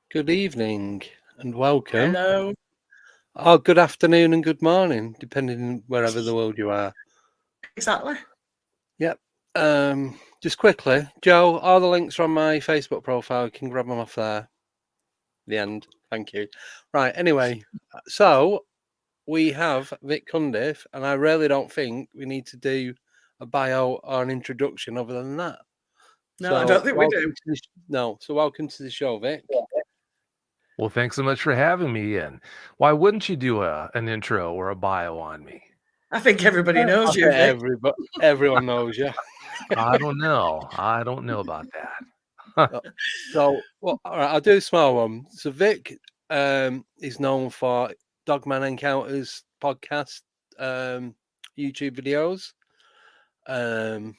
Good evening and welcome. Hello. Oh, good afternoon and good morning, depending on wherever the world you are. Exactly. Yep. Just quickly, Joe, all the links are on my Facebook profile. You can grab them off there. The end. Thank you. Right. Anyway, so we have Vic Cundiff, and I really don't think we need to do a bio or an introduction other than that. No, I don't think we do. So welcome to the show, Vic. Well, thanks so much for having me in. Why wouldn't you do an intro or a bio on me? I think everybody knows you, Vic. Everyone knows you. I don't know. I don't know about that. So, well, all right, I'll do a small one. So Vic is known for Dogman Encounters podcast, YouTube videos. And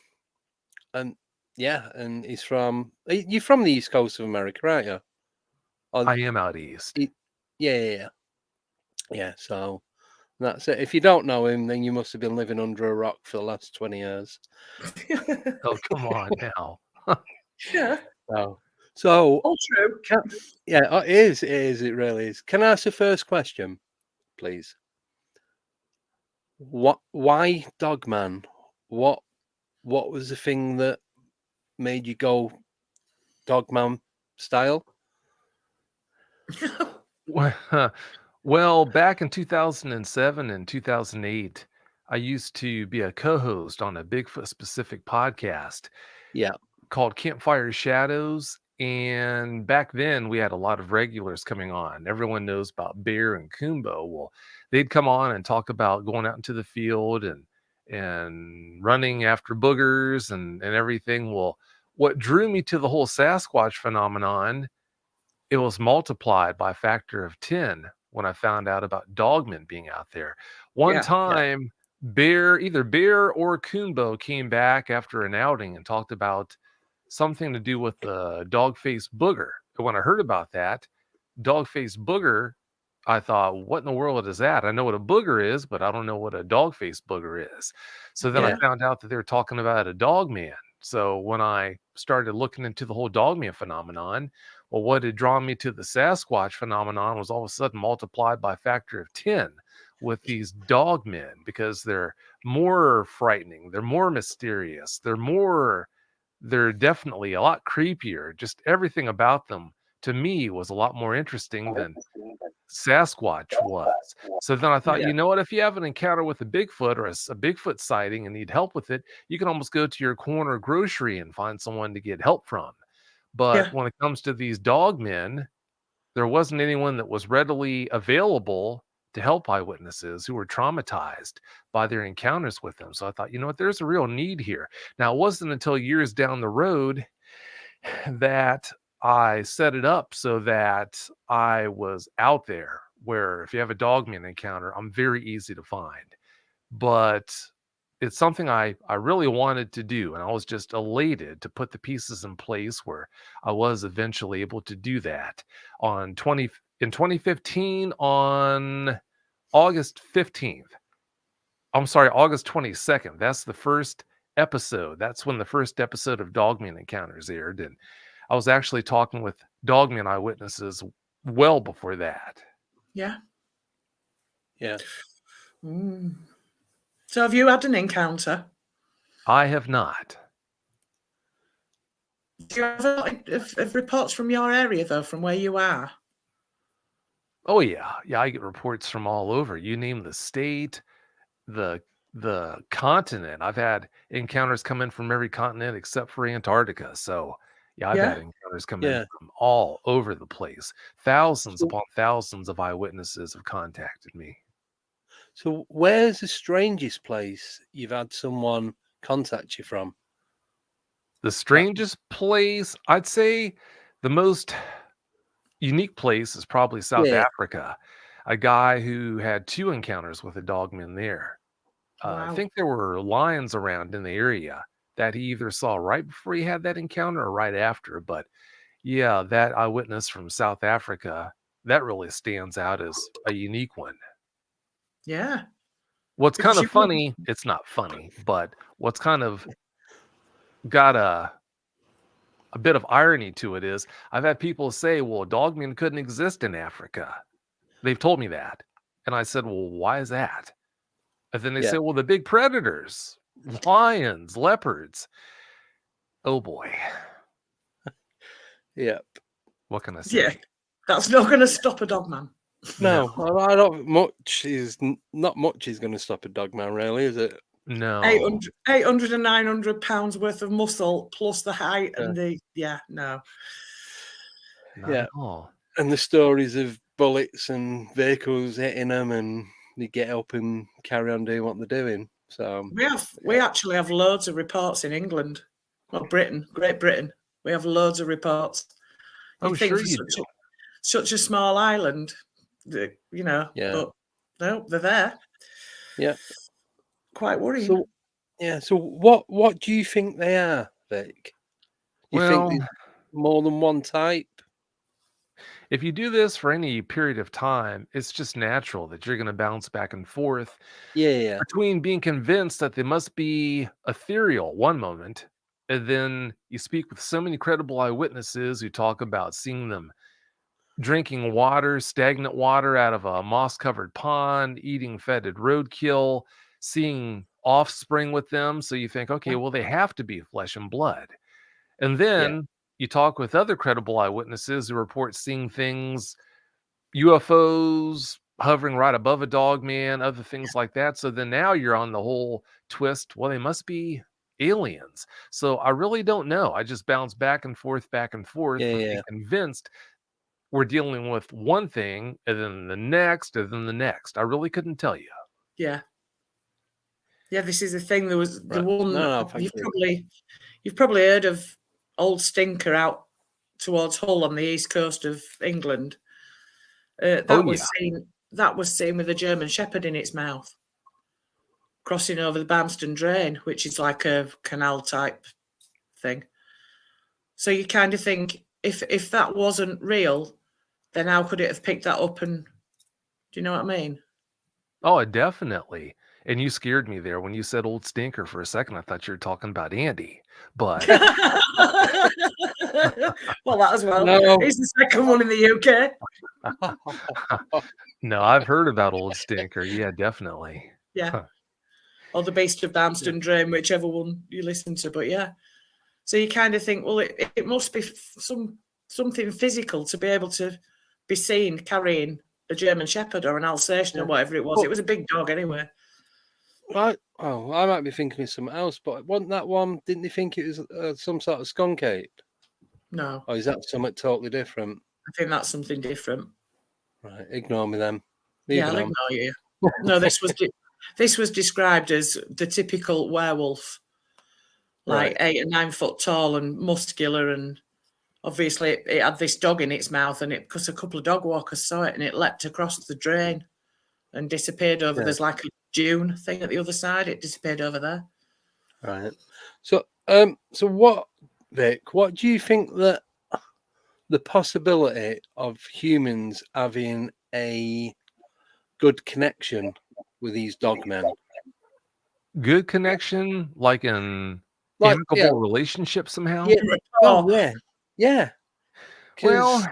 yeah, and he's you're from the East Coast of America, right? Yeah. I am out east. Yeah. So that's it. If you don't know him, then you must have been living under a rock for the last 20 years. Oh, come on now. Yeah. So all true. It is. It really is. Can I ask the first question, please? Why Dogman? What was the thing that made you go Dogman style? Well, back in 2007 and 2008, I used to be a co-host on a Bigfoot-specific podcast. Yeah. Called Campfire Shadows. And back then, we had a lot of regulars coming on. Everyone knows about Bear and Kumbo. Well, they'd come on and talk about going out into the field and running after boogers and everything. Well, what drew me to the whole Sasquatch phenomenon, it was multiplied by a factor of 10 when I found out about Dogman being out there. One time, either Bear or Kumbo came back after an outing and talked about something to do with the dog-faced booger. And when I heard about that, dog-faced booger, I thought, what in the world is that? I know what a booger is, but I don't know what a dog-faced booger is. So then I found out that they were talking about a dogman. So when I started looking into the whole dogman phenomenon, well, what had drawn me to the Sasquatch phenomenon was all of a sudden multiplied by a factor of 10 with these dogmen, because they're more frightening, they're more mysterious, they're definitely a lot creepier. Just everything about them to me was a lot more interesting than Sasquatch was. So then I thought, you know what, if you have an encounter with a Bigfoot or a Bigfoot sighting and need help with it, you can almost go to your corner grocery and find someone to get help from. But when it comes to these dogmen, there wasn't anyone that was readily available to help eyewitnesses who were traumatized by their encounters with them. So I thought, you know what, there's a real need here. Now, it wasn't until years down the road that I set it up so that I was out there, where if you have a Dogman encounter, I'm very easy to find. But it's something I really wanted to do, and I was just elated to put the pieces in place where I was eventually able to do that in 2015 on August 15th. I'm sorry, August 22nd. That's the first episode. That's when the first episode of Dogman Encounters aired, and I was actually talking with Dogman eyewitnesses well before that. Yeah. Yeah. So have you had an encounter? I have not. Do you have a lot of reports from your area, though, from where you are? Oh yeah, I get reports from all over. You name the state, the continent. I've had encounters come in from every continent except for Antarctica. So yeah, I've had encounters come in from all over the place. Thousands upon thousands of eyewitnesses have contacted me. So where's the strangest place you've had someone contact you from? The strangest place, I'd say the most unique place is probably South Africa. A guy who had 2 encounters with a Dogman there. I think there were lions around in the area that he either saw right before he had that encounter or right after. But yeah, that eyewitness from South Africa, that really stands out as a unique one. Yeah. What's kind of funny, it's not funny, but what's kind of got a bit of irony to it is I've had people say, well, Dogman couldn't exist in Africa. They've told me that. And I said, well, why is that? And then they say, well, the big predators, lions, leopards. Oh boy. Yep. What can I say? Yeah, that's not going to stop a Dogman. No, I don't. Not much is going to stop a Dogman, really, is it? No. 800 and 900 pounds worth of muscle plus the height and the no. Not at all. And the stories of bullets and vehicles hitting them, and they get up and carry on doing what they're doing. So we actually have loads of reports in England, well, Great Britain. We have loads of reports. Oh, sure you do. Such a small island, you know. But no, they're there. Yeah, quite worrying. So what do you think they are, Vic? Do you think there's more than one type? If you do this for any period of time, it's just natural that you're going to bounce back and forth between being convinced that they must be ethereal one moment, and then you speak with so many credible eyewitnesses who talk about seeing them drinking water, stagnant water out of a moss-covered pond, eating fetid roadkill, seeing offspring with them. So you think, okay, well, they have to be flesh and blood. And then you talk with other credible eyewitnesses who report seeing things, UFOs hovering right above a Dogman, other things like that. So then now you're on the whole twist. Well, they must be aliens. So I really don't know. I just bounce back and forth from being convinced we're dealing with one thing and then the next and then the next. I really couldn't tell you. Yeah. Yeah, this is the thing. There was the one you've probably heard of Old Stinker out towards Hull on the east coast of England. That was seen with a German Shepherd in its mouth, crossing over the Barmston Drain, which is like a canal type thing. So you kind of think, if that wasn't real, then how could it have picked that up? And do you know what I mean? Oh, definitely. And you scared me there when you said Old Stinker for a second. I thought you were talking about Andy, but well, that as well. No. He's the second one in the UK. No, I've heard about Old Stinker. Yeah, definitely. Yeah. Or the Beast of Barmston Drain, whichever one you listen to. But yeah. So you kind of think, well, it must be something physical to be able to be seen carrying a German Shepherd or an Alsatian or whatever it was. It was a big dog anyway. Right. Oh, I might be thinking of something else, but wasn't that one? Didn't they think it was some sort of skunk ape? No. Or is that something totally different? I think that's something different. Right. Ignore me then. I'll ignore you. No, this was described as the typical werewolf, like 8 or 9 foot tall and muscular, and obviously it had this dog in its mouth, and because a couple of dog walkers saw it, and it leapt across the drain and disappeared over. There's like a dune thing at the other side. It disappeared over there. Right. So, what, Vic? What do you think that the possibility of humans having a good connection with these dogmen? Good connection, like an amicable relationship somehow? Yeah. Well,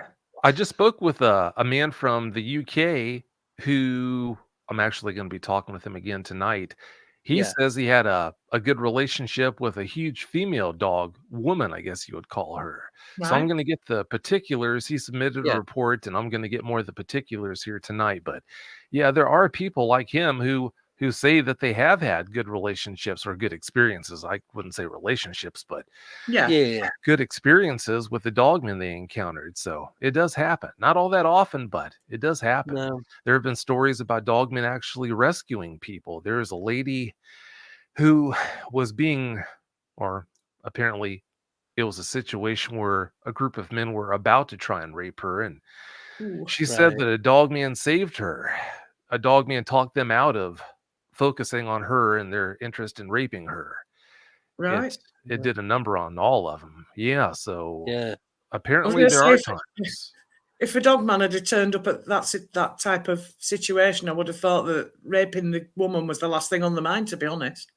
I just spoke with a man from the UK who I'm actually going to be talking with him again tonight. He says he had a good relationship with a huge female dog woman, I guess you would call her. Right. So I'm going to get the particulars. He submitted a report, and I'm going to get more of the particulars here tonight. But yeah, there are people like him who say that they have had good relationships or good experiences. I wouldn't say relationships, but good experiences with the dogmen they encountered. So it does happen. Not all that often, but it does happen. No. There have been stories about dogmen actually rescuing people. There's a lady who was or apparently it was a situation where a group of men were about to try and rape her. And she said that a dogman saved her. A dogman talked them out of focusing on her and their interest in raping her. Right. It did a number on all of them. Yeah. So apparently there are times. If a dogman had turned up at that type of situation, I would have thought that raping the woman was the last thing on the mind, to be honest.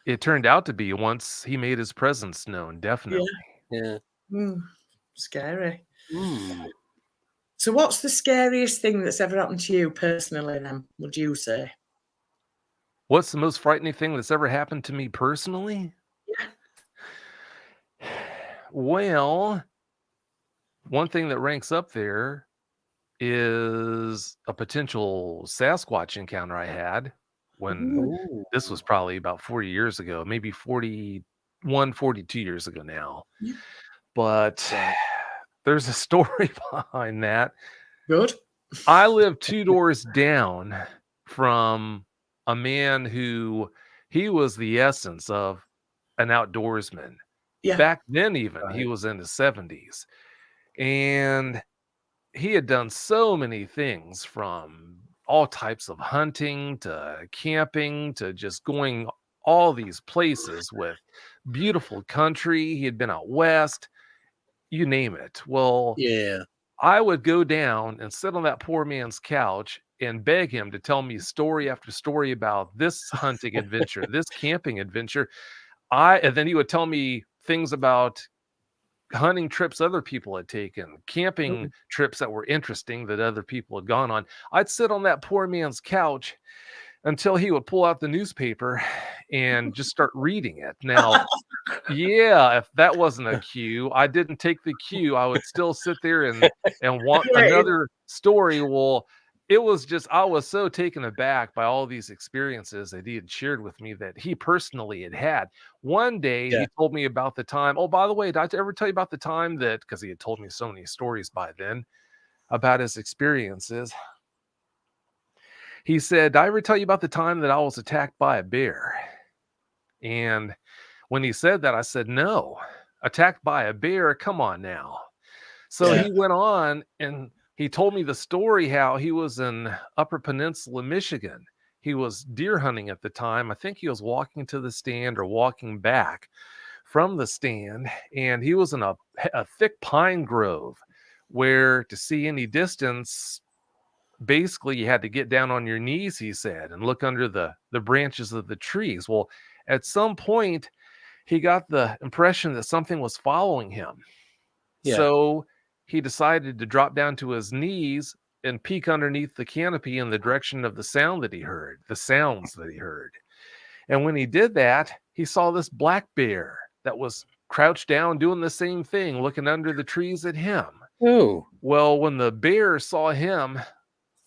It turned out to be once he made his presence known, definitely. Yeah. Scary. So what's the scariest thing that's ever happened to you personally, then, would you say? What's the most frightening thing that's ever happened to me personally? Yeah. Well, one thing that ranks up there is a potential Sasquatch encounter I had when this was probably about 40 years ago, maybe 41, 42 years ago now. Yeah. But there's a story behind that. Good. I live 2 doors down from a man who he was the essence of an outdoorsman. Yeah. Back then, even he was in his 70s, and he had done so many things, from all types of hunting to camping to just going all these places with beautiful country. He had been out west, you name it. Well, I would go down and sit on that poor man's couch and beg him to tell me story after story about this hunting adventure, this camping adventure. And then he would tell me things about hunting trips other people had taken, camping trips that were interesting that other people had gone on. I'd sit on that poor man's couch until he would pull out the newspaper and just start reading it. Now, if that wasn't a cue, I didn't take the cue. I would still sit there and want another story. Well, it was just, I was so taken aback by all these experiences that he had shared with me that he personally had. One day he told me about the time. Oh, by the way, did I ever tell you about the time that, because he had told me so many stories by then about his experiences. He said, did I ever tell you about the time that I was attacked by a bear? And when he said that, I said, no. Attacked by a bear? Come on now. So he went on and he told me the story how he was in Upper Peninsula, Michigan. He was deer hunting at the time. I think he was walking to the stand or walking back from the stand, and he was in a thick pine grove where, to see any distance, basically you had to get down on your knees, he said, and look under the branches of the trees. Well, at some point, he got the impression that something was following him. So he decided to drop down to his knees and peek underneath the canopy in the direction of the sounds that he heard. And when he did that, he saw this black bear that was crouched down doing the same thing, looking under the trees at him. Oh. Well, when the bear saw him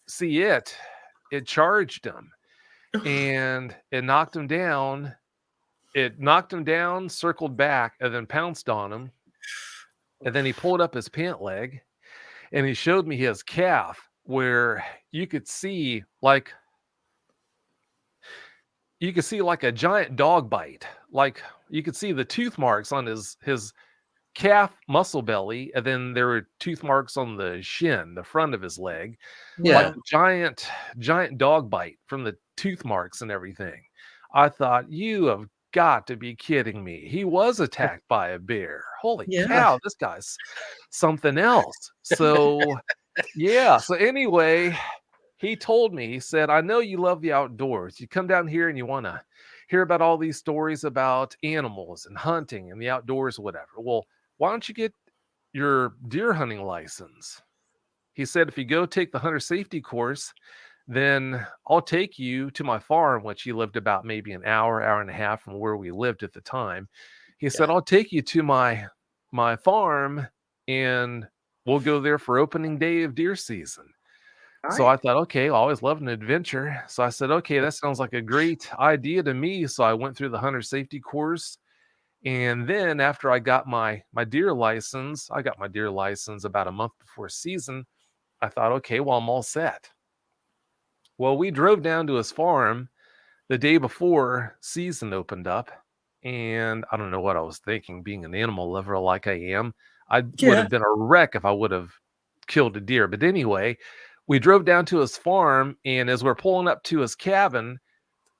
see it charged him and it knocked him down. Circled back, and then pounced on him. And then he pulled up his pant leg and he showed me his calf where you could see like a giant dog bite. Like you could see the tooth marks on his calf muscle belly, and then there were tooth marks on the shin, the front of his leg. Like a giant dog bite from the tooth marks and everything. I thought, you have got to be kidding me. He was attacked by a bear. Holy cow, this guy's something else. So yeah. So anyway, he told me, he said, I know you love the outdoors. You come down here and you want to hear about all these stories about animals and hunting and the outdoors, whatever. Well, why don't you get your deer hunting license? He said, if you go take the hunter safety course, then I'll take you to my farm, which he lived about maybe an hour and a half from where we lived at the time. He said, I'll take you to my farm and we'll go there for opening day of deer season. Right. So I thought, okay, I always loved an adventure. So I said, okay, that sounds like a great idea to me. So I went through the hunter safety course. And then after I got my deer license, I got my deer license about a month before season. I thought, okay, well, I'm all set. Well, we drove down to his farm the day before season opened up. And I don't know what I was thinking, being an animal lover like I am. I would have been a wreck if I would have killed a deer. But anyway, we drove down to his farm. And as we're pulling up to his cabin,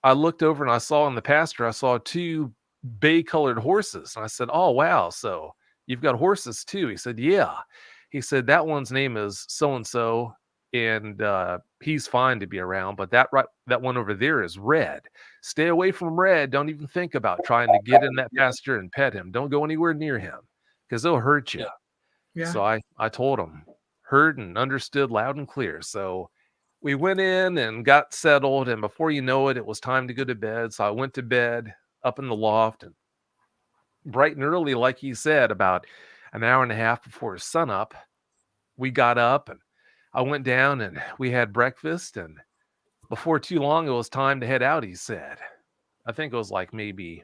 I looked over and I saw in the pasture, I saw 2 bay-colored horses. And I said, oh, wow. So you've got horses too? He said, yeah. He said, that one's name is so-and-so. And he's fine to be around, but that one over there is Red. Stay away from Red. Don't even think about trying to get in that pasture and pet him. Don't go anywhere near him because they'll hurt you. Yeah. So I told him, heard and understood loud and clear. So we went in and got settled, and before you know it, it was time to go to bed. So I went to bed up in the loft, and bright and early, like he said, about an hour and a half before sunup, we got up and I went down and we had breakfast, and before too long, it was time to head out, he said. I think it was like maybe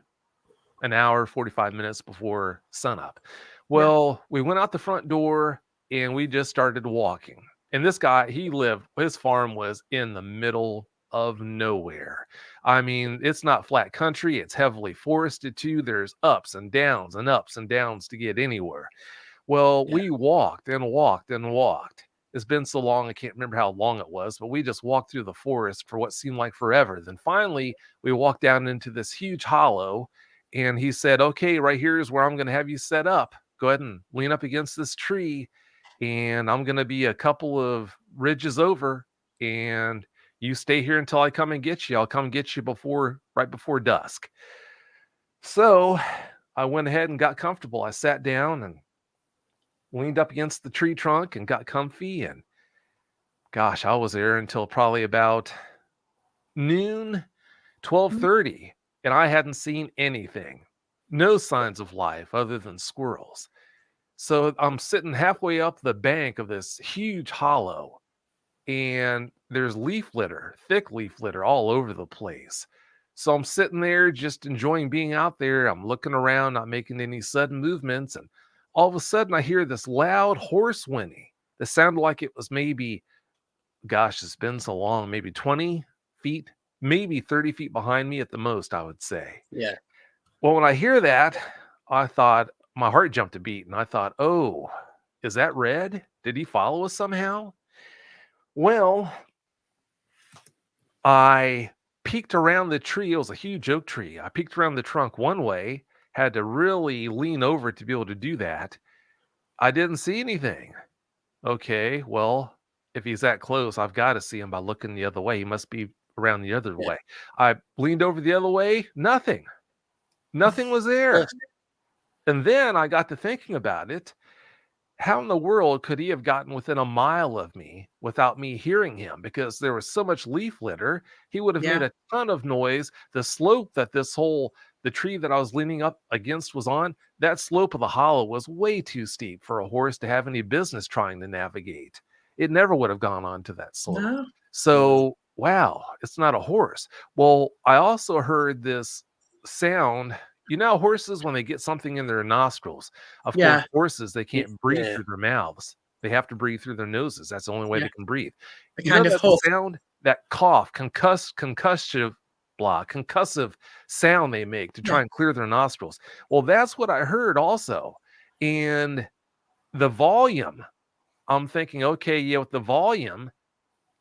an hour, 45 minutes before sunup. Well, we went out the front door and we just started walking. And this guy, his farm was in the middle of nowhere. I mean, it's not flat country. It's heavily forested too. There's ups and downs to get anywhere. Well, we walked and walked and walked. It's been so long, I can't remember how long it was, but we just walked through the forest for what seemed like forever. Then finally, we walked down into this huge hollow, and he said, okay, right here is where I'm going to have you set up. Go ahead and lean up against this tree, and I'm going to be a couple of ridges over, and you stay here until I come and get you. I'll come get you right before dusk. So I went ahead and got comfortable. I sat down and leaned up against the tree trunk and got comfy, and gosh, I was there until probably about noon, 12:30, and I hadn't seen anything. No signs of life other than squirrels. So I'm sitting halfway up the bank of this huge hollow, and there's thick leaf litter all over the place. So I'm sitting there just enjoying being out there. I'm looking around, not making any sudden movements, and all of a sudden, I hear this loud horse whinny that sounded like it was maybe, gosh, it's been so long, maybe 20 feet, maybe 30 feet behind me at the most, I would say. Yeah. Well, when I hear that, I thought, my heart jumped a beat, and I thought, oh, is that Red? Did he follow us somehow? Well, I peeked around the tree. It was a huge oak tree. I peeked around the trunk one way, had to really lean over to be able to do that. I didn't see anything. Okay, well, if he's that close, I've got to see him by looking the other way. He must be around the other way. I leaned over the other way. Nothing was there. And then I got to thinking about it. How in the world could he have gotten within a mile of me without me hearing him? Because there was so much leaf litter, he would have made a ton of noise. The slope that the tree that I was leaning up against was on, that slope of the hollow was way too steep for a horse to have any business trying to navigate. It never would have gone on to that slope. No. So, wow, it's not a horse. Well, I also heard this sound. You know, horses, when they get something in their nostrils, of course, horses, they can't breathe through their mouths. They have to breathe through their noses. That's the only way they can breathe. The kind of that sound, that cough, concussive sound they make to try and clear their nostrils. Well, that's what I heard also. And the volume, I'm thinking, okay, with the volume,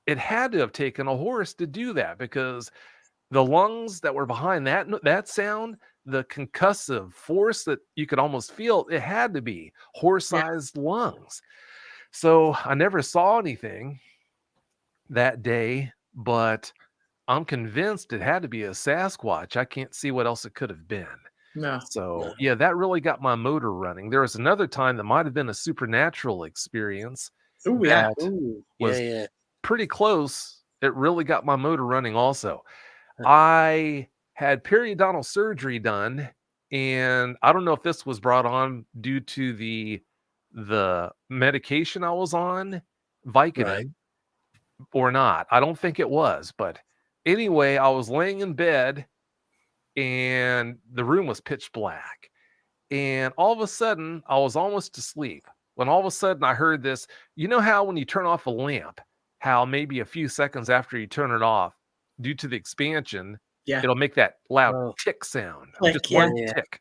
it had to have taken a horse to do that, because the lungs that were behind that sound, the concussive force that you could almost feel, it had to be horse-sized lungs. So I never saw anything that day, but I'm convinced it had to be a Sasquatch. I can't see what else it could have been. No. So yeah, that really got my motor running. There was another time that might have been a supernatural experience. Oh yeah. Was pretty close. It really got my motor running also. I had periodontal surgery done, and I don't know if this was brought on due to the medication I was on, Vicodin, or not. I don't think it was, but anyway, I was laying in bed and the room was pitch black. And all of a sudden, I was almost asleep when all of a sudden I heard this. You know how when you turn off a lamp, how maybe a few seconds after you turn it off, due to the expansion, it'll make that loud tick sound. Just one tick.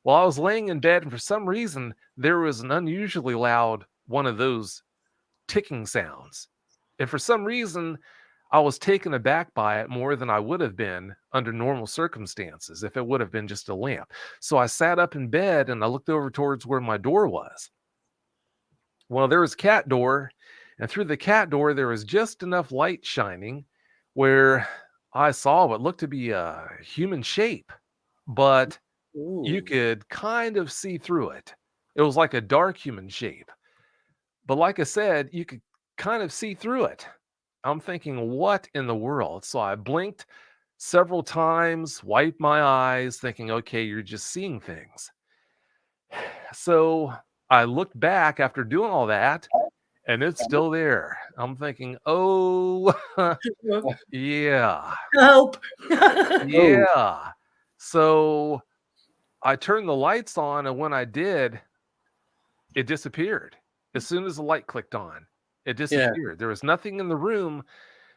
Well, I was laying in bed, and for some reason, there was an unusually loud one of those ticking sounds. And for some reason, I was taken aback by it more than I would have been under normal circumstances if it would have been just a lamp. So I sat up in bed and I looked over towards where my door was. Well, there was a cat door, and through the cat door, there was just enough light shining where I saw what looked to be a human shape, but you could kind of see through it. It was like a dark human shape. But like I said, you could kind of see through it. I'm thinking, what in the world? So I blinked several times, wiped my eyes, thinking, okay, you're just seeing things. So I looked back after doing all that, and it's still there. I'm thinking, oh, yeah. Help. Yeah. So I turned the lights on, and when I did, it disappeared. As soon as the light clicked on, it disappeared. There was nothing in the room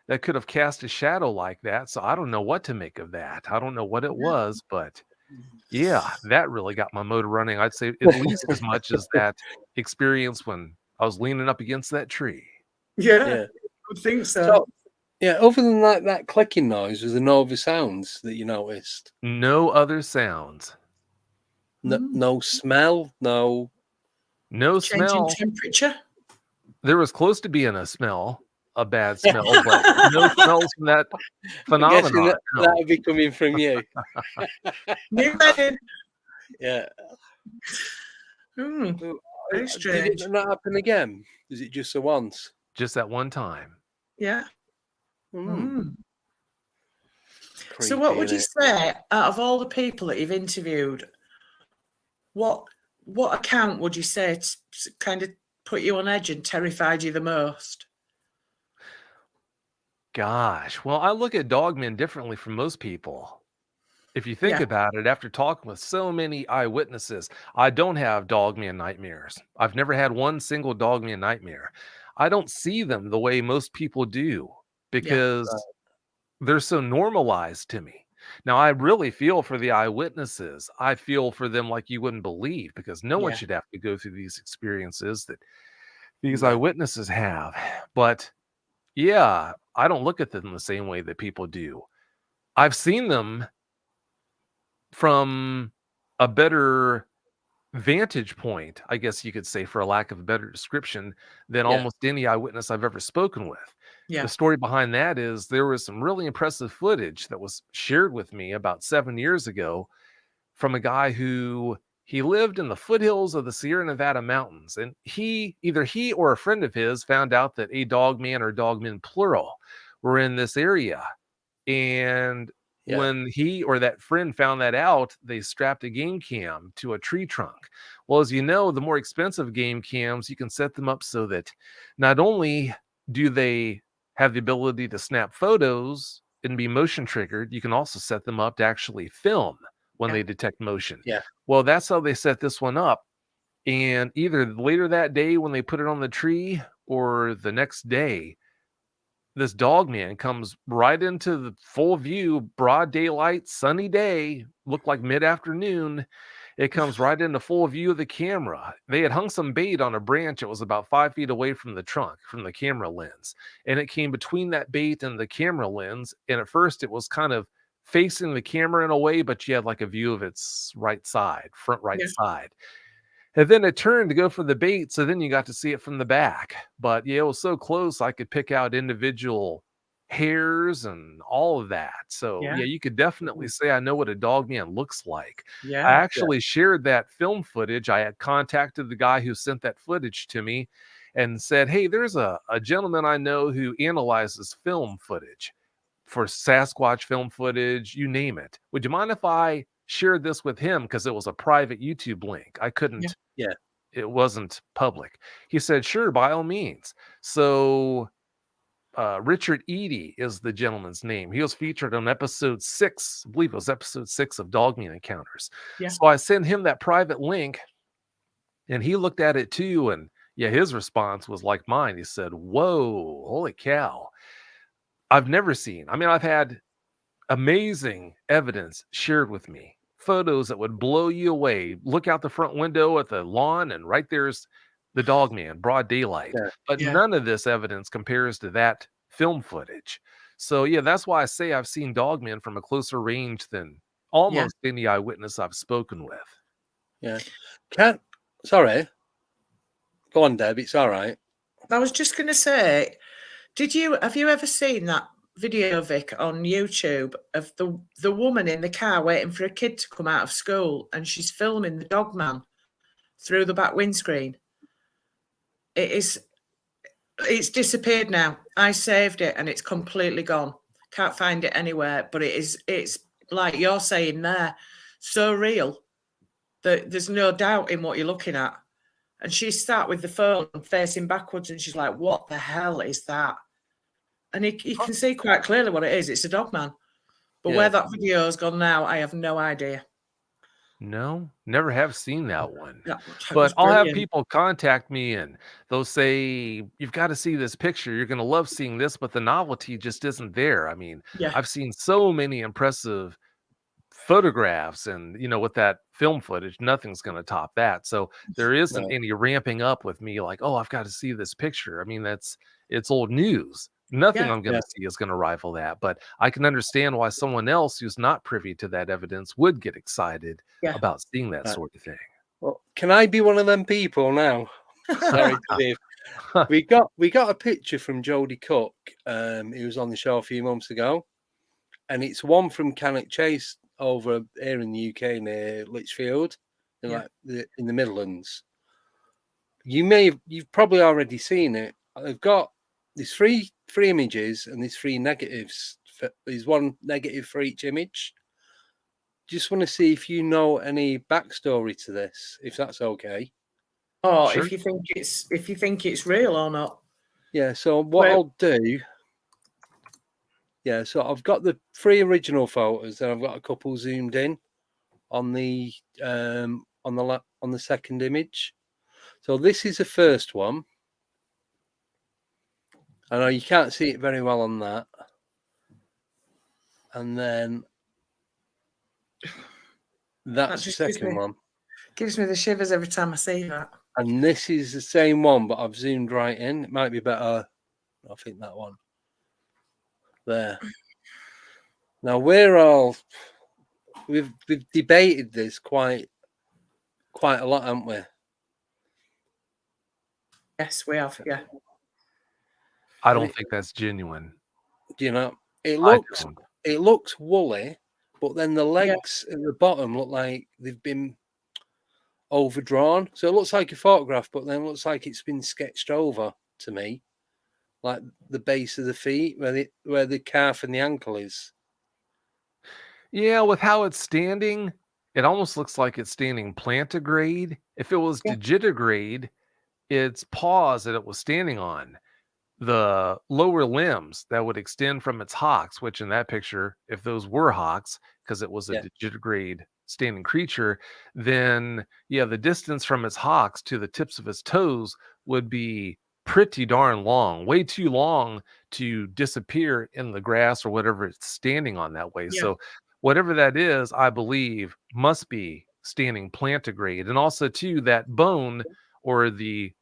that could have cast a shadow like that. So I don't know what to make of that. I don't know what it was, but yeah, that really got my motor running. I'd say at least as much as that experience when I was leaning up against that tree. Yeah. I would think so. Other than that clicking noise, was there no other sounds that you noticed? No other sounds. No smell? No Changing temperature? There was close to being a bad smell, but no smells from that phenomenon. That would be coming from you. Yeah. Very strange. Did it not happen again? Is it just the once? Just that one time. Yeah. So what would you say, out of all the people that you've interviewed, what account would you say kind of put you on edge and terrified you the most? Gosh, well, I look at Dogman differently from most people. If you think about it, after talking with so many eyewitnesses, I don't have Dogman nightmares. I've never had one single Dogman nightmare. I don't see them the way most people do because they're so normalized to me. Now, I really feel for the eyewitnesses. I feel for them like you wouldn't believe, because no one should have to go through these experiences that these eyewitnesses have. But yeah, I don't look at them the same way that people do. I've seen them from a better vantage point, I guess you could say, for a lack of a better description, than almost any eyewitness I've ever spoken with. The story behind that is there was some really impressive footage that was shared with me about 7 years ago from a guy who he lived in the foothills of the Sierra Nevada mountains, and either he or a friend of his found out that a dogman, or dogmen plural, were in this area. And when he or that friend found that out, they strapped a game cam to a tree trunk. Well, as you know, the more expensive game cams, you can set them up so that not only do they have the ability to snap photos and be motion triggered, you can also set them up to actually film when they detect motion. Well, that's how they set this one up. And either later that day when they put it on the tree or the next day, this dog man comes right into the full view, broad daylight, sunny day, looked like mid-afternoon. It comes right into full view of the camera. They had hung some bait on a branch that was about 5 feet away from the trunk, from the camera lens. And it came between that bait and the camera lens. And at first it was kind of facing the camera in a way, but you had like a view of its right side, front right side. And then it turned to go for the bait, so then you got to see it from the back. But yeah, it was so close I could pick out individual hairs and all of that. So yeah, you could definitely say I know what a dog man looks like. I actually shared that film footage. I had contacted the guy who sent that footage to me and said, hey, there's a gentleman I know who analyzes film footage for Sasquatch film footage, you name it. Would you mind if I shared this with him? Because it was a private YouTube link. I couldn't, it wasn't public. He said, sure, by all means. So Richard Eady is the gentleman's name. He was featured on episode 6, I believe it was episode 6 of Dogman Encounters. So I sent him that private link and he looked at it too. And yeah, his response was like mine. He said, whoa, holy cow. I've never seen. I mean, I've had amazing evidence shared with me, photos that would blow you away. Look out the front window at the lawn, and right there's the dog man, broad daylight. But none of this evidence compares to that film footage. So yeah, that's why I say I've seen dogmen from a closer range than almost any eyewitness I've spoken with. Yeah. Sorry. Go on, Deb. It's all right. I was just going to say, have you ever seen that video, Vic, on YouTube of the woman in the car waiting for a kid to come out of school, and she's filming the dog man through the back windscreen? It's disappeared now. I saved it and it's completely gone. Can't find it anywhere, but it's like you're saying there, so real that there's no doubt in what you're looking at. And she sat with the phone facing backwards and she's like, what the hell is that? And you can see quite clearly what it is. It's a dog man. But where that video's gone now, I have no idea. No, never have seen that one. But I'll have people contact me and they'll say, you've got to see this picture. You're going to love seeing this, but the novelty just isn't there. I mean, I've seen so many impressive photographs and, with that film footage, nothing's going to top that. So there isn't any ramping up with me like, oh, I've got to see this picture. I mean, it's old news. Nothing I'm going to see is going to rival that, but I can understand why someone else who's not privy to that evidence would get excited about seeing that sort of thing. Well, can I be one of them people now? Sorry, Dave. We got a picture from Jody Cook. He was on the show a few months ago, and it's one from Cannock Chase over here in the UK near Lichfield, in the Midlands. You've probably already seen it. They've got there's three images and there's 3 negatives. There's 1 negative for each image. Just want to see if you know any backstory to this, if that's okay. Oh, sure. If you think it's real or not. Yeah. So what I'll do. Yeah. So I've got the 3 original photos, and I've got a couple zoomed in on the second image. So this is the first one. I know you can't see it very well on that. And then that's the second one. Gives me the shivers every time I see that. And this is the same one, but I've zoomed right in. It might be better. I think that one. There. Now we've debated this quite a lot, haven't we? Yes, we have. Yeah. I don't think that's genuine. Do you know? It looks woolly, but then the legs at the bottom look like they've been overdrawn. So it looks like a photograph, but then it looks like it's been sketched over to me, like the base of the feet, where the calf and the ankle is. Yeah, with how it's standing, it almost looks like it's standing plantigrade. If it was digitigrade, its paws that it was standing on, the lower limbs that would extend from its hocks, which in that picture, if those were hocks, because it was a digitigrade standing creature, then the distance from its hocks to the tips of its toes would be pretty darn long, way too long to disappear in the grass or whatever it's standing on that way. Yeah. So whatever that is, I believe, must be standing plantigrade. And also too, that bone or the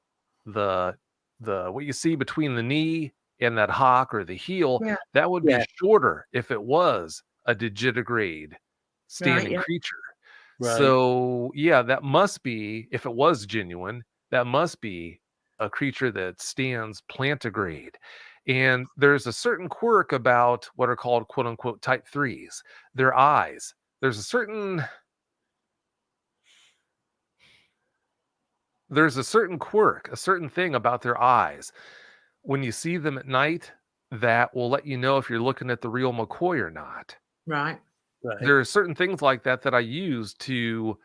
what you see between the knee and that hock or the heel, that would be shorter if it was a digitigrade standing creature. Right. So that must be, if it was genuine, that must be a creature that stands plantigrade. And there's a certain quirk about what are called quote unquote type 3s, their eyes. There's a certain quirk, a certain thing about their eyes. When you see them at night, that will let you know if you're looking at the real McCoy or not. Right. There are certain things like that I use to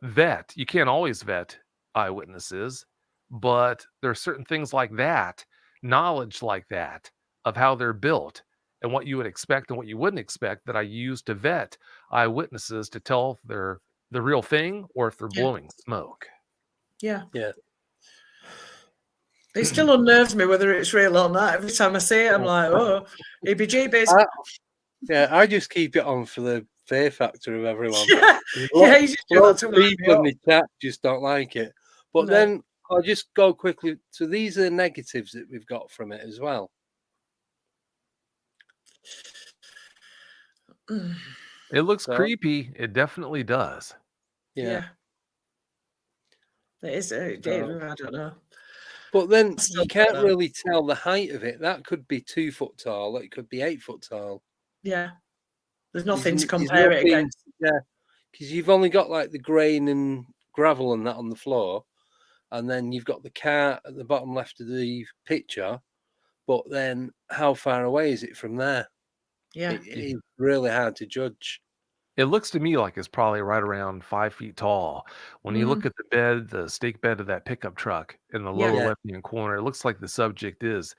vet. You can't always vet eyewitnesses, but there are certain things like that, knowledge like that, of how they're built and what you would expect and what you wouldn't expect, that I use to vet eyewitnesses to tell if they're the real thing or if they're blowing smoke. Yeah. Yeah. It still unnerves me whether it's real or not. Every time I see it, I'm like, oh, EBGBs. I just keep it on for the fear factor of everyone. You just do that to people in the chat just don't like it. But then I'll just go quickly. So these are the negatives that we've got from it as well. It looks creepy. It definitely does. Yeah. It is. I don't know. But then you can't really tell the height of it. That could be 2 foot tall. It could be 8 foot tall. Yeah. There's nothing to compare it against. Yeah. Because you've only got like the grain and gravel and that on the floor. And then you've got the car at the bottom left of the picture. But then how far away is it from there? Yeah. It's really hard to judge. It looks to me like it's probably right around 5 feet tall. When you look at the bed, the stake bed of that pickup truck in the lower left-hand corner, it looks like the subject is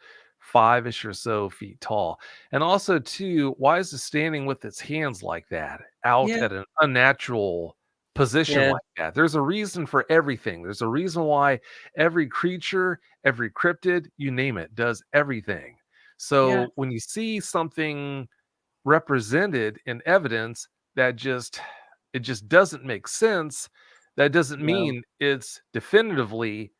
5-ish or so feet tall. And also, too, why is it standing with its hands like that, out at an unnatural position like that? There's a reason for everything. There's a reason why every creature, every cryptid, you name it, does everything. So when you see something represented in evidence that it just doesn't make sense, that doesn't mean it's definitively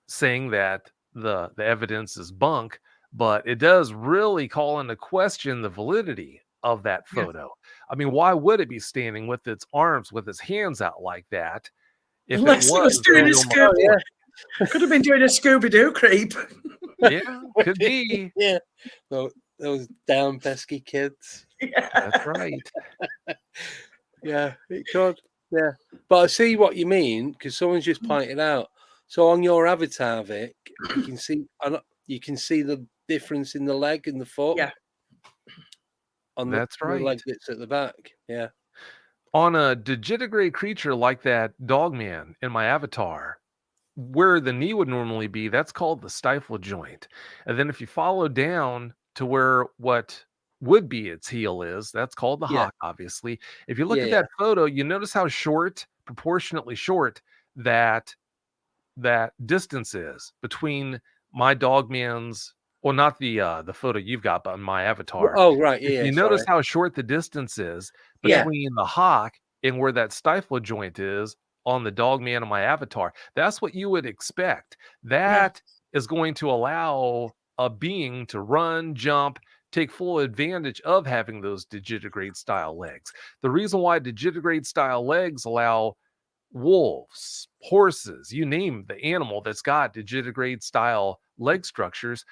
saying that the evidence is bunk, but it does really call into question the validity of that photo. I mean, why would it be standing with its arms, with its hands out like that if Unless it was doing a Scooby? Could have been doing a Scooby-Doo creep. Yeah, could be. Yeah, those damn pesky kids. Yeah. That's right. Yeah, it could. Yeah, but I see what you mean, because someone's just pointed out. So on your avatar, Vic, you can see the difference in the leg and the foot. Yeah, That's right. The leg bits at the back. Yeah. On a digitigrade creature like that Dogman in my avatar, where the knee would normally be, that's called the stifle joint. And then if you follow down to where what would be its heel is, that's called the hock, obviously. If you look at that photo, you notice how short, proportionately short, that distance is between my Dogman's, well, not the photo you've got, but my avatar. Oh, right. Yeah. You notice how short the distance is between the hock and where that stifle joint is on the Dogman of my avatar. That's what you would expect. That is going to allow a being to run, jump, take full advantage of having those digitigrade style legs. The reason why digitigrade style legs allow wolves, horses, you name the animal that's got digitigrade style leg structures,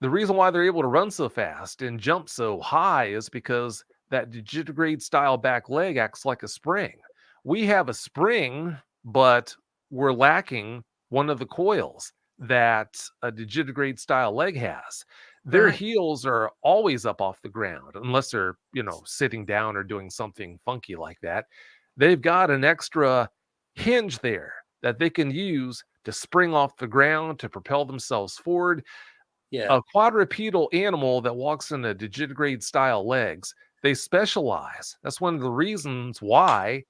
the reason why they're able to run so fast and jump so high is because that digitigrade style back leg acts like a spring. We have a spring, but we're lacking one of the coils that a digitigrade style leg has. Their heels are always up off the ground, unless they're, sitting down or doing something funky like that. They've got an extra hinge there that they can use to spring off the ground, to propel themselves forward. Yeah. A quadrupedal animal that walks in a digitigrade style legs they specialize. That's one of the reasons why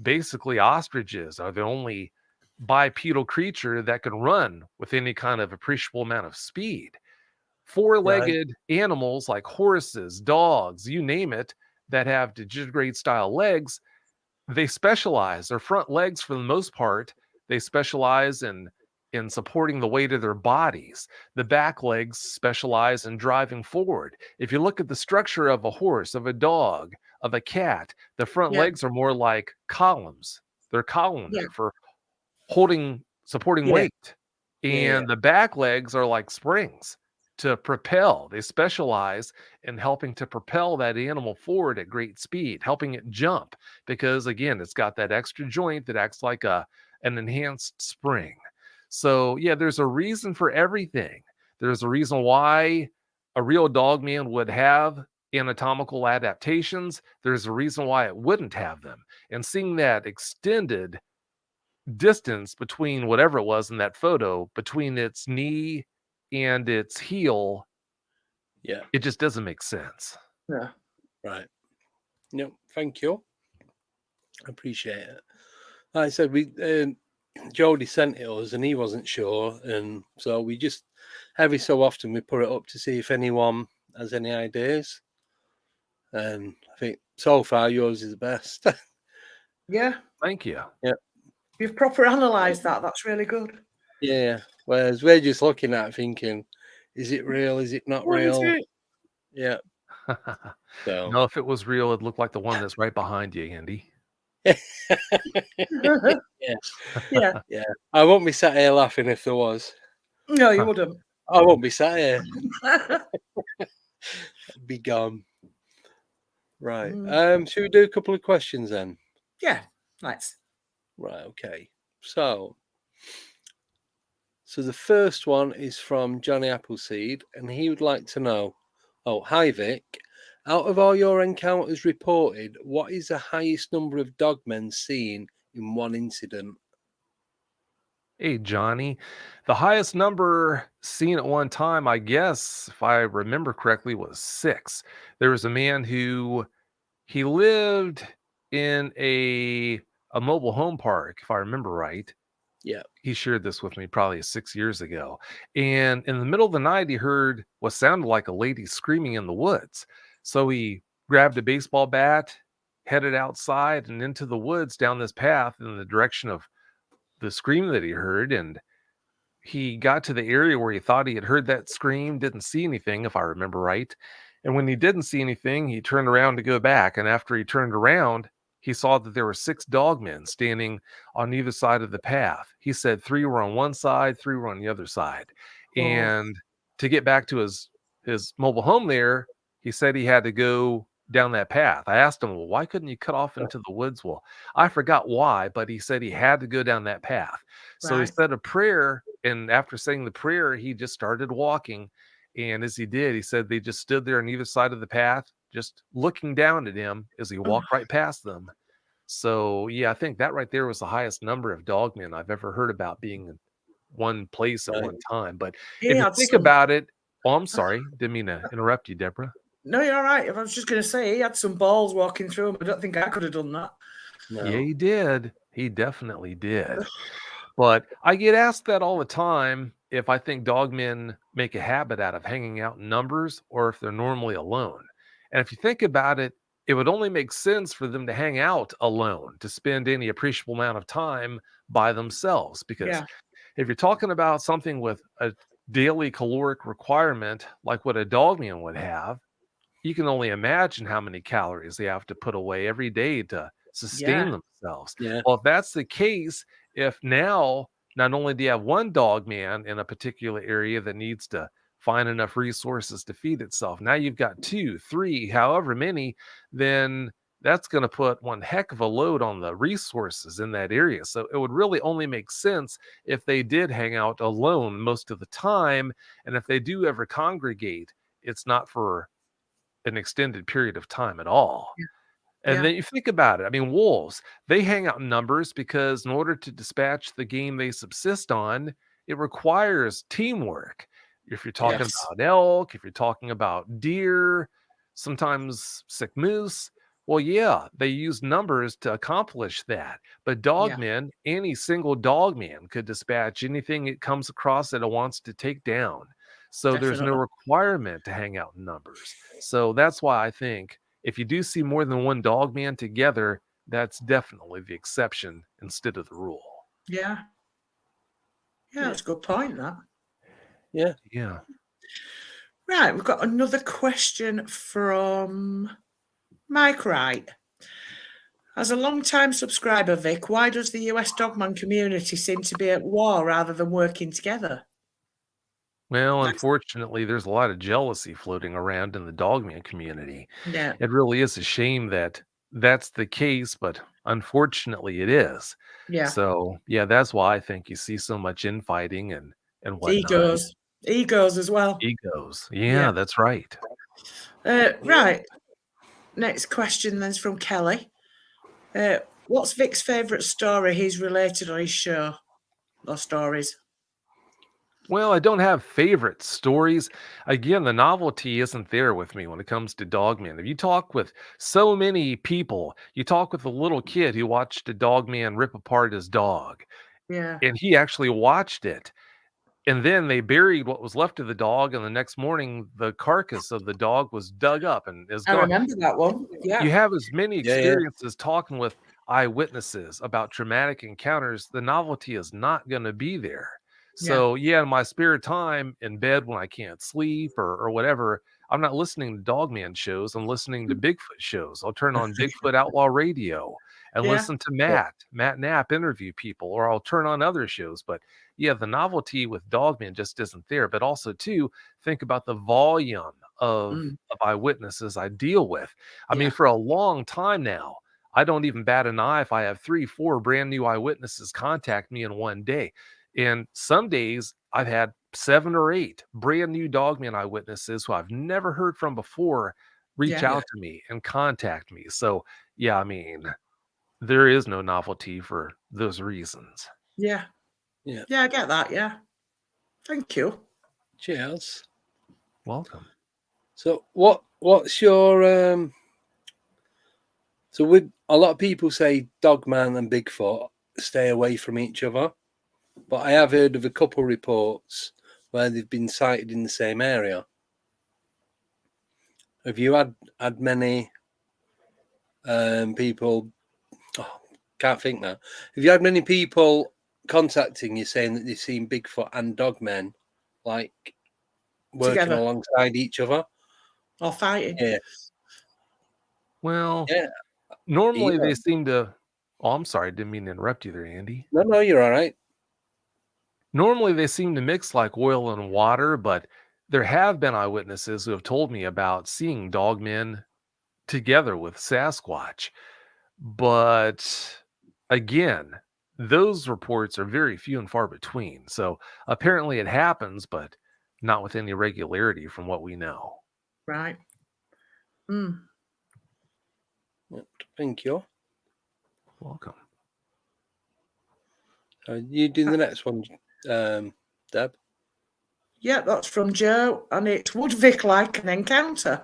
basically ostriches are the only bipedal creature that can run with any kind of appreciable amount of speed. Four-legged animals like horses, dogs, you name it, that have digitigrade style legs, they specialize. Their front legs, for the most part, they specialize in supporting the weight of their bodies. The back legs specialize in driving forward. If you look at the structure of a horse, of a dog, of a cat, the front legs are more like columns. They're columnar for supporting weight. And the back legs are like springs to propel. They specialize in helping to propel that animal forward at great speed, helping it jump, because again, it's got that extra joint that acts like an enhanced spring. So yeah, there's a reason for everything. There's a reason why a real dogman would have anatomical adaptations. There's a reason why it wouldn't have them. And seeing that extended distance between whatever it was in that photo, between its knee and its heel, it just doesn't make sense. Yeah. Right. No, thank you. I appreciate it. Like I said, Jody sent it us and he wasn't sure, and so we just every so often we put it up to see if anyone has any ideas. And I think so far yours is the best. Yeah. Thank you. Yeah. You've proper analysed that. That's really good. Yeah. Whereas we're just looking at it thinking, is it real? Is it not real? Yeah. So. No, if it was real, it'd look like the one that's right behind you, Andy. Yeah. I won't be sat here laughing if there was. No, you wouldn't. I won't be sat here. Be gone. Right. Should we do a couple of questions then? Yeah. Nice. Right. Okay. So the first one is from Johnny Appleseed, and he would like to know. Oh, hi Vic. Out of all your encounters reported, what is the highest number of dogmen seen in one incident? Hey, Johnny. The highest number seen at one time, I guess, if I remember correctly, was 6. There was a man who he lived in a mobile home park, if I remember right. Yeah. He shared this with me probably 6 years ago. And in the middle of the night, he heard what sounded like a lady screaming in the woods. So he grabbed a baseball bat, headed outside and into the woods down this path in the direction of the scream that he heard. And he got to the area where he thought he had heard that scream, didn't see anything, if I remember right. And when he didn't see anything, he turned around to go back. And after he turned around, he saw that there were 6 dogmen standing on either side of the path. He said 3 were on one side, 3 were on the other side. And to get back to his mobile home there, he said he had to go down that path. I asked him, well, why couldn't you cut off into the woods? Well, I forgot why, but he said he had to go down that path. So he said a prayer, and after saying the prayer, he just started walking. And as he did, he said they just stood there on either side of the path, just looking down at him as he walked right past them. So, yeah, I think that right there was the highest number of dogmen I've ever heard about being in one place at one time. But if you think about it, I'm sorry, didn't mean to interrupt you, Deborah. No, you're all right. I was just going to say, he had some balls walking through him. I don't think I could have done that. No. Yeah, he did. He definitely did. But I get asked that all the time, if I think dogmen make a habit out of hanging out in numbers or if they're normally alone. And if you think about it, it would only make sense for them to hang out alone, to spend any appreciable amount of time by themselves. Because if you're talking about something with a daily caloric requirement like what a dogman would have, you can only imagine how many calories they have to put away every day to sustain themselves. Yeah. Well, if that's the case, if now not only do you have one dog man in a particular area that needs to find enough resources to feed itself, now you've got 2, 3, however many, then that's going to put one heck of a load on the resources in that area. So it would really only make sense if they did hang out alone most of the time. And if they do ever congregate, it's not for an extended period of time at all. And then you think about it. I mean, wolves, they hang out in numbers because in order to dispatch the game they subsist on, it requires teamwork. If you're talking about elk, if you're talking about deer. sometimes sick moose. Well, yeah, they use numbers to accomplish that. But Dogman, any single Dogman could dispatch anything it comes across that it wants to take down. So there's no requirement to hang out in numbers. So that's why I think if you do see more than one Dogman together, that's definitely the exception instead of the rule. Yeah. Yeah, that's a good point, that. Yeah. Yeah. Right, we've got another question from Mike Wright. As a long-time subscriber, Vic, why does the US Dogman community seem to be at war rather than working together? Well, unfortunately, there's a lot of jealousy floating around in the Dogman community. Yeah. It really is a shame that that's the case, but unfortunately it is. Yeah. So, yeah, that's why I think you see so much infighting and whatnot. Egos as well. Egos. Yeah, that's right. Right. Next question then is from Kelly. What's Vic's favourite story he's related on his show? Or stories? Well, I don't have favorite stories. Again, the novelty isn't there with me when it comes to Dogman. If you talk with so many people, you talk with a little kid who watched a Dogman rip apart his dog. Yeah. And he actually watched it. And then they buried what was left of the dog, and the next morning the carcass of the dog was dug up and is gone. I remember that one. Yeah. You have as many experiences talking with eyewitnesses about traumatic encounters. The novelty is not going to be there. So, in my spare time in bed when I can't sleep or whatever, I'm not listening to Dogman shows. I'm listening to Bigfoot shows. I'll turn on Bigfoot Outlaw Radio and listen to Matt Knapp interview people, or I'll turn on other shows. But yeah, the novelty with Dogman just isn't there. But also, too, think about the volume of eyewitnesses I deal with. I mean, for a long time now, I don't even bat an eye if I have 3-4 brand new eyewitnesses contact me in one day. And some days I've had 7 or 8 brand new Dogman eyewitnesses who I've never heard from before reach out to me and contact me. So, yeah, I mean, there is no novelty for those reasons. Yeah. Yeah, I get that. Yeah. Thank you. Cheers. Welcome. So what's your so with a lot of people say Dogman and Bigfoot stay away from each other, but I have heard of a couple reports where they've been sighted in the same area. Have you had many people? Oh, can't think now. Have you had many people contacting you saying that they've seen Bigfoot and Dogmen like working together alongside each other or fighting? Yeah. Well, normally they seem to. Oh, I'm sorry, I didn't mean to interrupt you there, Andy. No, you're all right. Normally they seem to mix like oil and water, but there have been eyewitnesses who have told me about seeing Dogmen together with Sasquatch. But again, those reports are very few and far between. So apparently it happens, but not with any regularity from what we know. Right. Thank you. Welcome. You do the next one, Deb. Yeah, that's from Joe, and it's would Vic like an encounter?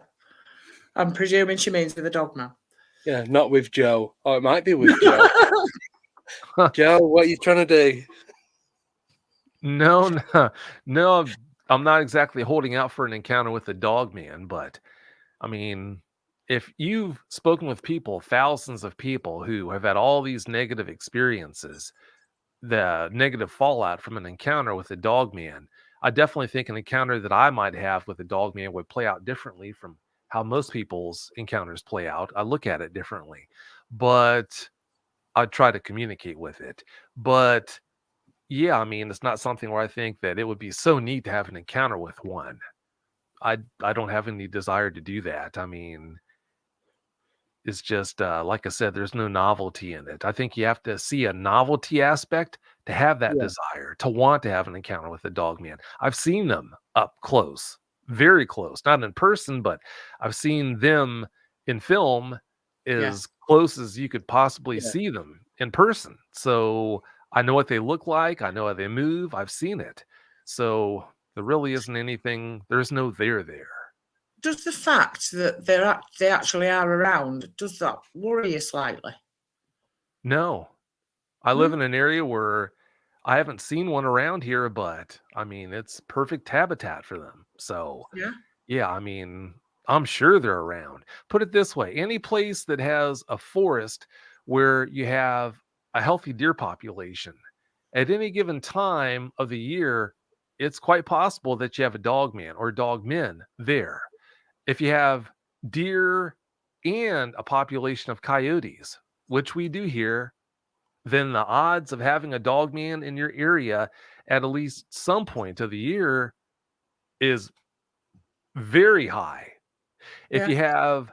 I'm presuming she means with the Dogman. Yeah, not with Joe. Oh, it might be with Joe. Joe, what are you trying to do? No, I'm not exactly holding out for an encounter with the Dogman, but I mean, if you've spoken with people, thousands of people who have had all these negative experiences, the negative fallout from an encounter with a Dogman, I definitely think an encounter that I might have with a Dogman would play out differently from how most people's encounters play out. I look at it differently, but I try to communicate with it. But yeah, I mean, it's not something where I think that it would be so neat to have an encounter with one. I don't have any desire to do that. I mean, it's just like I said, there's no novelty in it. I think you have to see a novelty aspect to have that desire, to want to have an encounter with a Dogman. I've seen them up close, very close, not in person, but I've seen them in film as close as you could possibly see them in person. So I know what they look like. I know how they move. I've seen it. So there really isn't anything. There's no there. does the fact that they actually are around, does that worry you slightly? No. I live in an area where I haven't seen one around here, but I mean, it's perfect habitat for them. So, yeah, I mean, I'm sure they're around. Put it this way, any place that has a forest where you have a healthy deer population at any given time of the year, it's quite possible that you have a dogman or dogmen there. If you have deer and a population of coyotes, which we do here, then the odds of having a dogman in your area at least some point of the year is very high. If you have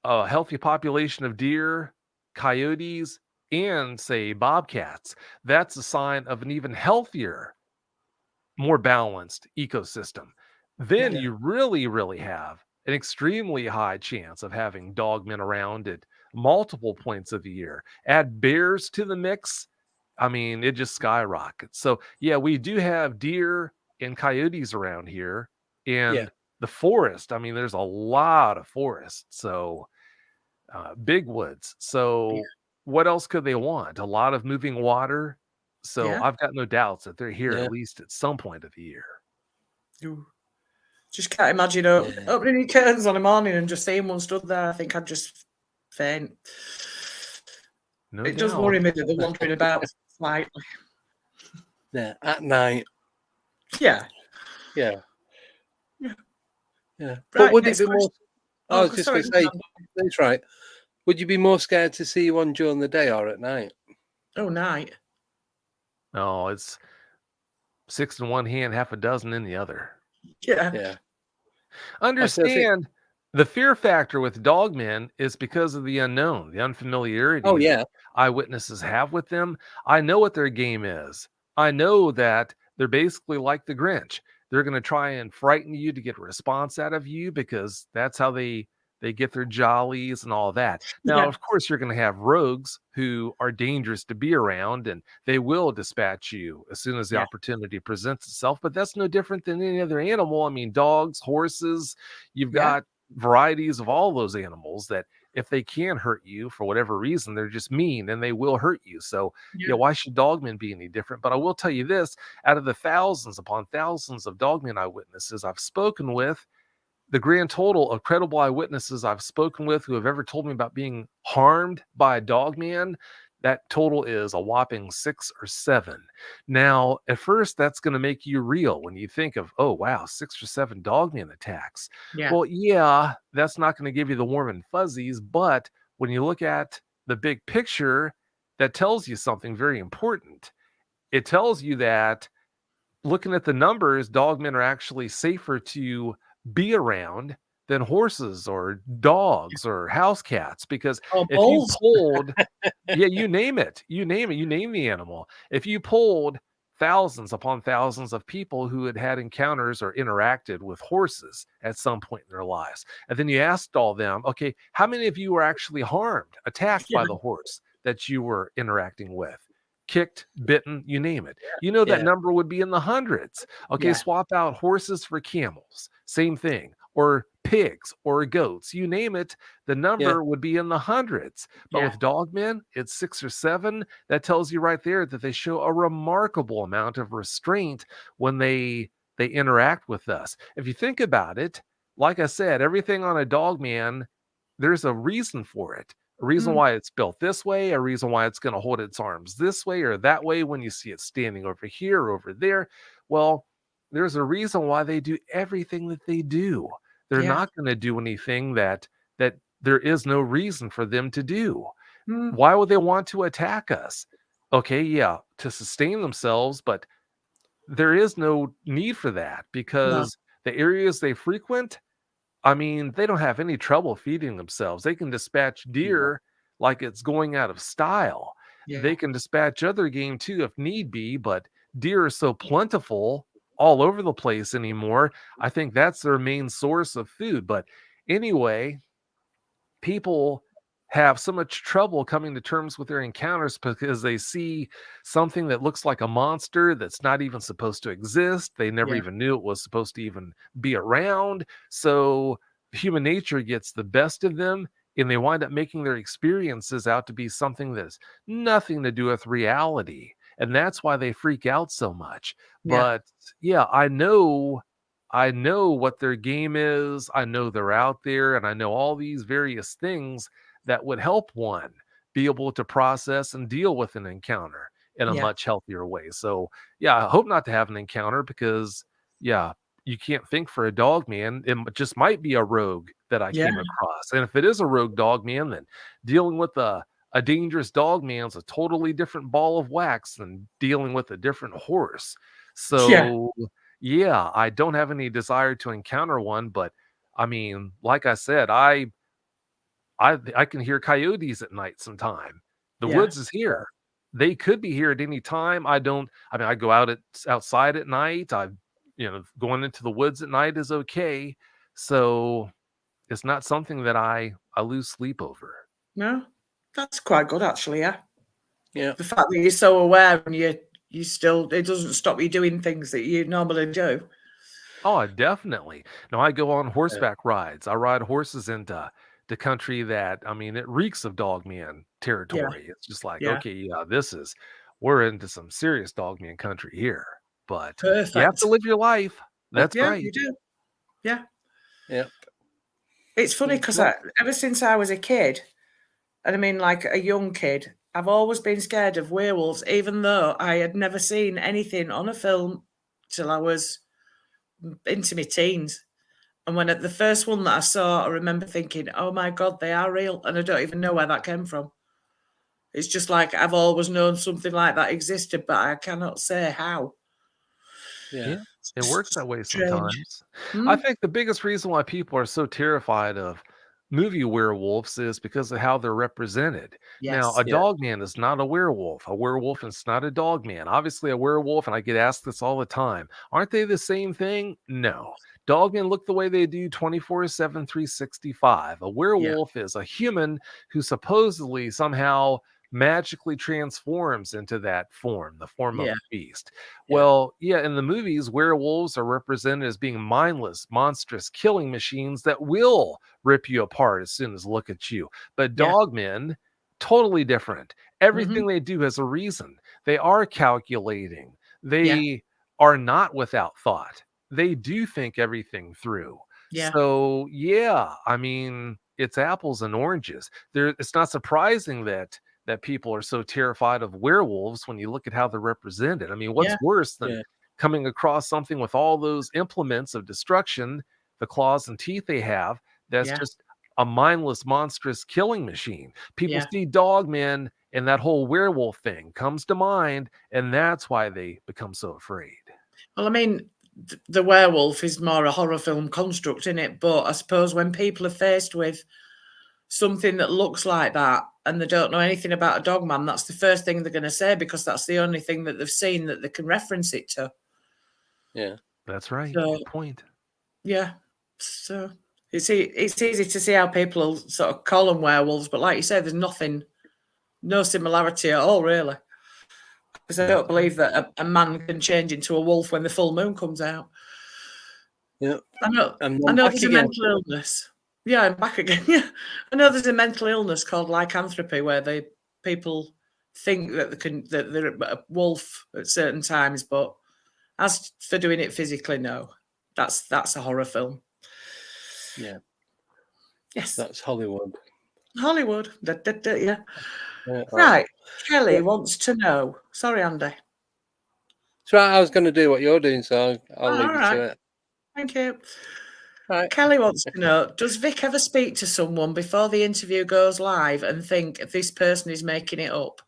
a healthy population of deer, coyotes, and say bobcats, that's a sign of an even healthier, more balanced ecosystem. Then you really, really have an extremely high chance of having dogmen around at multiple points of the year. Add bears to the mix, I mean, it just skyrockets. So, yeah, we do have deer and coyotes around here, and the forest. I mean, there's a lot of forest, so big woods. So, what else could they want? A lot of moving water. So, I've got no doubts that they're here at least at some point of the year. Just can't imagine opening your curtains on a morning and just seeing one stood there. I think I'd just faint. No it doubt. does worry me that they're wandering about slightly. Yeah, at night. Yeah. But would it be more? I was just going to say, that's right. Would you be more scared to see one during the day or at night? Oh, night. Oh, it's 6 in one hand, half a dozen in the other. Yeah. Understand the fear factor with dogmen is because of the unknown, the unfamiliarity that eyewitnesses have with them. I know what their game is. I know that they're basically like the Grinch. They're going to try and frighten you to get a response out of you because that's how they get their jollies and all that. Now, of course, you're going to have rogues who are dangerous to be around, and they will dispatch you as soon as the opportunity presents itself. But that's no different than any other animal. I mean, dogs, horses, you've got varieties of all those animals that if they can hurt you for whatever reason, they're just mean and they will hurt you. So, why should dogmen be any different? But I will tell you this, out of the thousands upon thousands of dogmen eyewitnesses I've spoken with, the grand total of credible eyewitnesses I've spoken with who have ever told me about being harmed by a dogman, that total is a whopping 6 or 7. Now, at first, that's going to make you reel when you think of, oh, wow, 6 or 7 dogman attacks. Well, that's not going to give you the warm and fuzzies. But when you look at the big picture, that tells you something very important. It tells you that looking at the numbers, dogmen are actually safer to be around than horses or dogs or house cats, because if you polled you name it, you name the animal, if you polled thousands upon thousands of people who had encounters or interacted with horses at some point in their lives, and then you asked all them, okay, how many of you were actually harmed, attacked by the horse that you were interacting with, kicked, bitten, you name it, that number would be in the hundreds. Okay, swap out horses for camels, same thing, or pigs or goats, you name it, the number would be in the hundreds. But with dogmen, it's 6 or 7. That tells you right there that they show a remarkable amount of restraint when they interact with us. If you think about it, like I said, everything on a dogman, there's a reason for it. A reason why it's built this way, a reason why it's going to hold its arms this way or that way when you see it standing over here or over there. Well, there's a reason why they do everything that they do. They're not going to do anything that there is no reason for them to do. Why would they want to attack us? Okay, to sustain themselves, but there is no need for that because the areas they frequent, I mean, they don't have any trouble feeding themselves. They can dispatch deer like it's going out of style. They can dispatch other game too if need be, but deer are so plentiful all over the place anymore. I think that's their main source of food. But anyway, people have so much trouble coming to terms with their encounters because they see something that looks like a monster that's not even supposed to exist. They never even knew it was supposed to even be around. So human nature gets the best of them, and they wind up making their experiences out to be something that's nothing to do with reality. And that's why they freak out so much. But yeah, I know what their game is. I know they're out there, and I know all these various things that would help one be able to process and deal with an encounter in a much healthier way. So yeah, I hope not to have an encounter because you can't think for a dog man. It just might be a rogue that I came across. And if it is a rogue dog man, then dealing with a dangerous dog man's a totally different ball of wax than dealing with a different horse. So yeah, I don't have any desire to encounter one, but I mean, like I said, I can hear coyotes at night sometime. The woods is here. They could be here at any time. I mean, I go outside at night. Going into the woods at night is okay. So it's not something that I lose sleep over. No, that's quite good actually. Yeah. The fact that you're so aware and you still, it doesn't stop you doing things that you normally do. Oh, definitely. No, I go on horseback rides. I ride horses into the country that, I mean, it reeks of dogman territory. It's just like, okay, we're into some serious dogman country here. But you have to live your life. That's right. You do. Yeah. Yeah. It's funny because ever since I was a kid, and I mean like a young kid, I've always been scared of werewolves, even though I had never seen anything on a film till I was into my teens. And when the first one that I saw, I remember thinking, oh my God, they are real. And I don't even know where that came from. It's just like I've always known something like that existed, but I cannot say how. Yeah, it works that way sometimes. I think the biggest reason why people are so terrified of movie werewolves is because of how they're represented. Now, a dogman is not a werewolf. A werewolf is not a dogman. Obviously, a werewolf, and I get asked this all the time, aren't they the same thing? No. Dogmen look the way they do 24/7, 365. A werewolf is a human who supposedly somehow magically transforms into that form, the form of a beast. Well, in the movies, werewolves are represented as being mindless, monstrous killing machines that will rip you apart as soon as look at you. But dogmen, totally different. Everything they do has a reason. They are calculating. They are not without thought. They do think everything through. So, I mean, it's apples and oranges. It's not surprising that people are so terrified of werewolves when you look at how they're represented. I mean, what's worse than coming across something with all those implements of destruction, the claws and teeth they have, that's just a mindless, monstrous killing machine. People see dogmen and that whole werewolf thing comes to mind, and that's why they become so afraid. Well, I mean, the werewolf is more a horror film construct, isn't it? But I suppose when people are faced with something that looks like that and they don't know anything about a dogman, that's the first thing they're going to say because that's the only thing that they've seen that they can reference it to. Yeah, that's right. Good point. Yeah, so it's easy to see how people sort of call them werewolves, but like you say, there's no similarity at all, really. Because I don't believe that a man can change into a wolf when the full moon comes out. Yeah, I know there's a mental illness. Yeah, I'm back again. Yeah, I know there's a mental illness called lycanthropy where people think that they're a wolf at certain times, but as for doing it physically, no, that's a horror film. Yeah. Yes, that's Hollywood. Hollywood. Yeah. Right. Kelly wants to know. Sorry, Andy. So I was going to do what you're doing, so I'll leave you to it. Thank you. Right. Kelly wants to know, does Vic ever speak to someone before the interview goes live and think this person is making it up?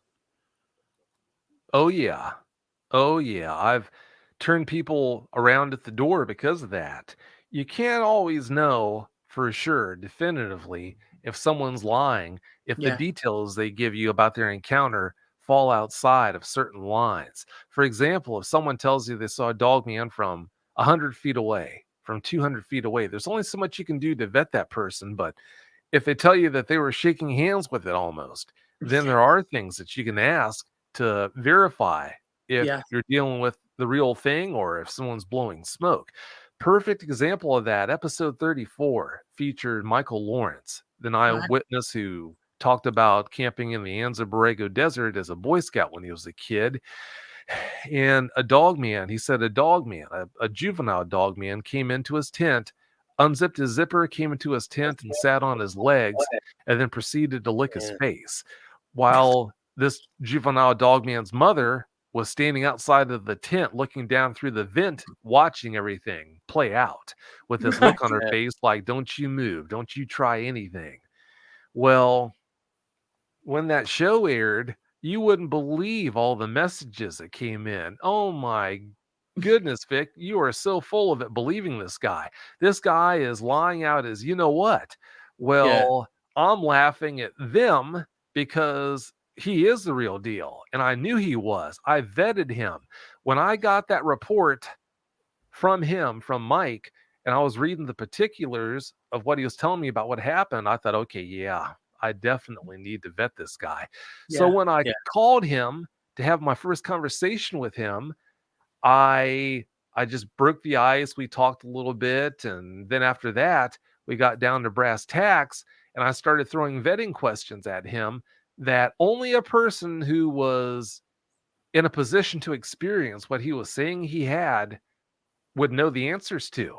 Oh, yeah. I've turned people around at the door because of that. You can't always know for sure, definitively, if someone's lying, if the details they give you about their encounter fall outside of certain lines. For example, if someone tells you they saw a dogman from 100 feet away, from 200 feet away, there's only so much you can do to vet that person. But if they tell you that they were shaking hands with it almost, then there are things that you can ask to verify if you're dealing with the real thing or if someone's blowing smoke. Perfect example of that, episode 34 featured Michael Lawrence, an eyewitness who talked about camping in the Anza Borrego Desert as a Boy Scout when he was a kid. And a dogman, he said a dogman, a juvenile dogman came into his tent, unzipped his zipper, came into his tent and sat on his legs and then proceeded to lick his face. While this juvenile dogman's mother was standing outside of the tent looking down through the vent, watching everything play out with this look on her face like, don't you move, don't you try anything. Well, when that show aired, you wouldn't believe all the messages that came in. Oh my goodness, Vic, you are so full of it believing this guy. This guy is lying out as you know what. Well, I'm laughing at them because he is the real deal. And I knew he was. I vetted him. When I got that report from him, from Mike, and I was reading the particulars of what he was telling me about what happened, I thought, okay, I definitely need to vet this guy. So when I called him to have my first conversation with him, I just broke the ice. We talked a little bit. And then after that, we got down to brass tacks and I started throwing vetting questions at him that only a person who was in a position to experience what he was saying he had would know the answers to.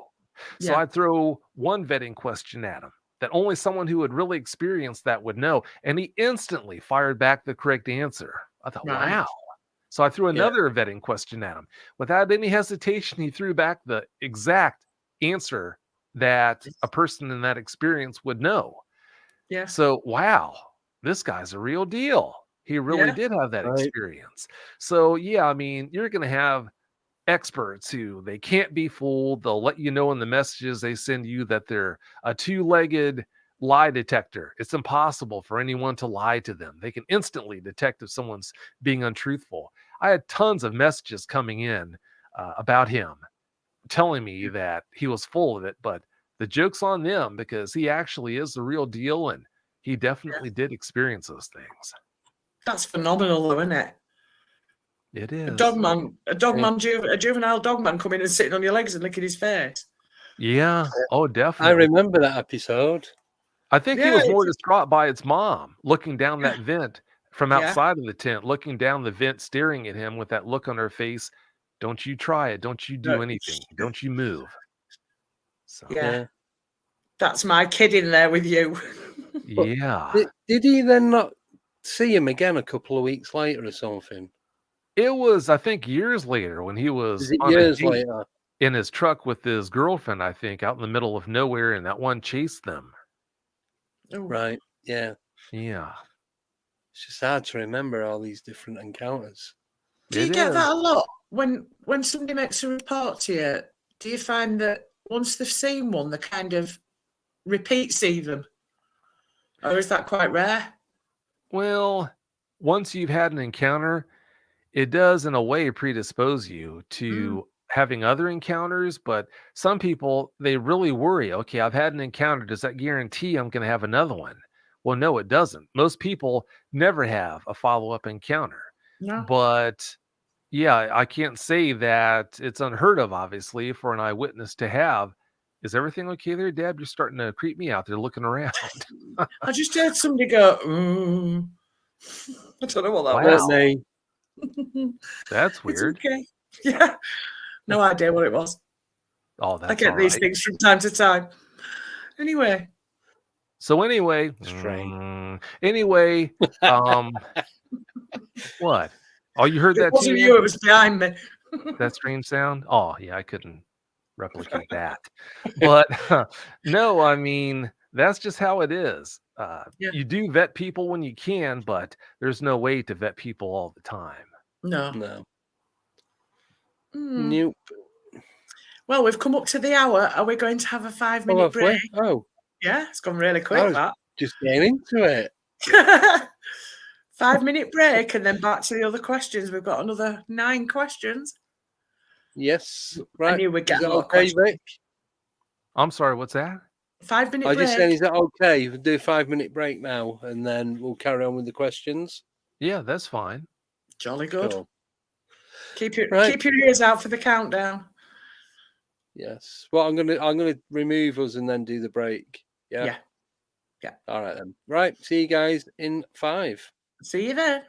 So I'd throw one vetting question at him that only someone who had really experienced that would know. And he instantly fired back the correct answer. I thought, wow. So I threw another vetting question at him. Without any hesitation, he threw back the exact answer that a person in that experience would know. Yeah. So, wow, this guy's a real deal. He really did have that experience. So, I mean, you're going to have experts who they can't be fooled. They'll let you know in the messages they send you that they're a two-legged lie detector. It's impossible for anyone to lie to them. They can instantly detect if someone's being untruthful. I had tons of messages coming in about him telling me that he was full of it, but the joke's on them because he actually is the real deal and he definitely did experience those things. That's phenomenal though, isn't it? It is. A juvenile dogman coming and sitting on your legs and licking his face. Yeah. Oh, definitely. I remember that episode. I think he was more distraught by its mom looking down that vent from outside of the tent, looking down the vent, staring at him with that look on her face. Don't you try it. Don't you do anything. Don't you move. So that's my kid in there with you. Yeah. Did he then not see him again a couple of weeks later or something? It was, I think, years later when he was on years later in his truck with his girlfriend, I think, out in the middle of nowhere, and that one chased them. Oh. Right. Yeah. Yeah. It's just hard to remember all these different encounters. Do you get that a lot? When somebody makes a report to you, do you find that once they've seen one, they kind of repeat see them? Or is that quite rare? Well, once you've had an encounter, it does in a way predispose you to having other encounters, but some people, they really worry, okay, I've had an encounter. Does that guarantee I'm going to have another one? Well, no, it doesn't. Most people never have a follow-up encounter. No. But I can't say that it's unheard of, obviously, for an eyewitness to have. Is everything okay there, Deb? You're starting to creep me out there looking around. I just heard somebody go, I don't know what that was. That's weird. It's okay. Yeah. No idea what it was. Oh, that's I get these things from time to time. Anyway. So anyway. Anyway. What? Oh, you heard that too? It wasn't you, it was behind me. That strange sound? Oh, yeah, I couldn't replicate that. But no, I mean, that's just how it is. You do vet people when you can, but there's no way to vet people all the time. No. Nope. Well, we've come up to the hour. Are we going to have a 5-minute break? Oh. Yeah, it's gone really quick, that. Just getting into it. 5-minute break and then back to the other questions. We've got another 9 questions. Yes. Right. I knew we'd get okay, Vic? I'm sorry, what's that? 5-minute break. I just saying, is that okay? We'll do a 5-minute break now, and then we'll carry on with the questions. Yeah, that's fine. Jolly good. Cool. Keep your ears out for the countdown. Yes. Well, I'm gonna remove us and then do the break. Yeah. All right then. Right. See you guys in 5. See you there.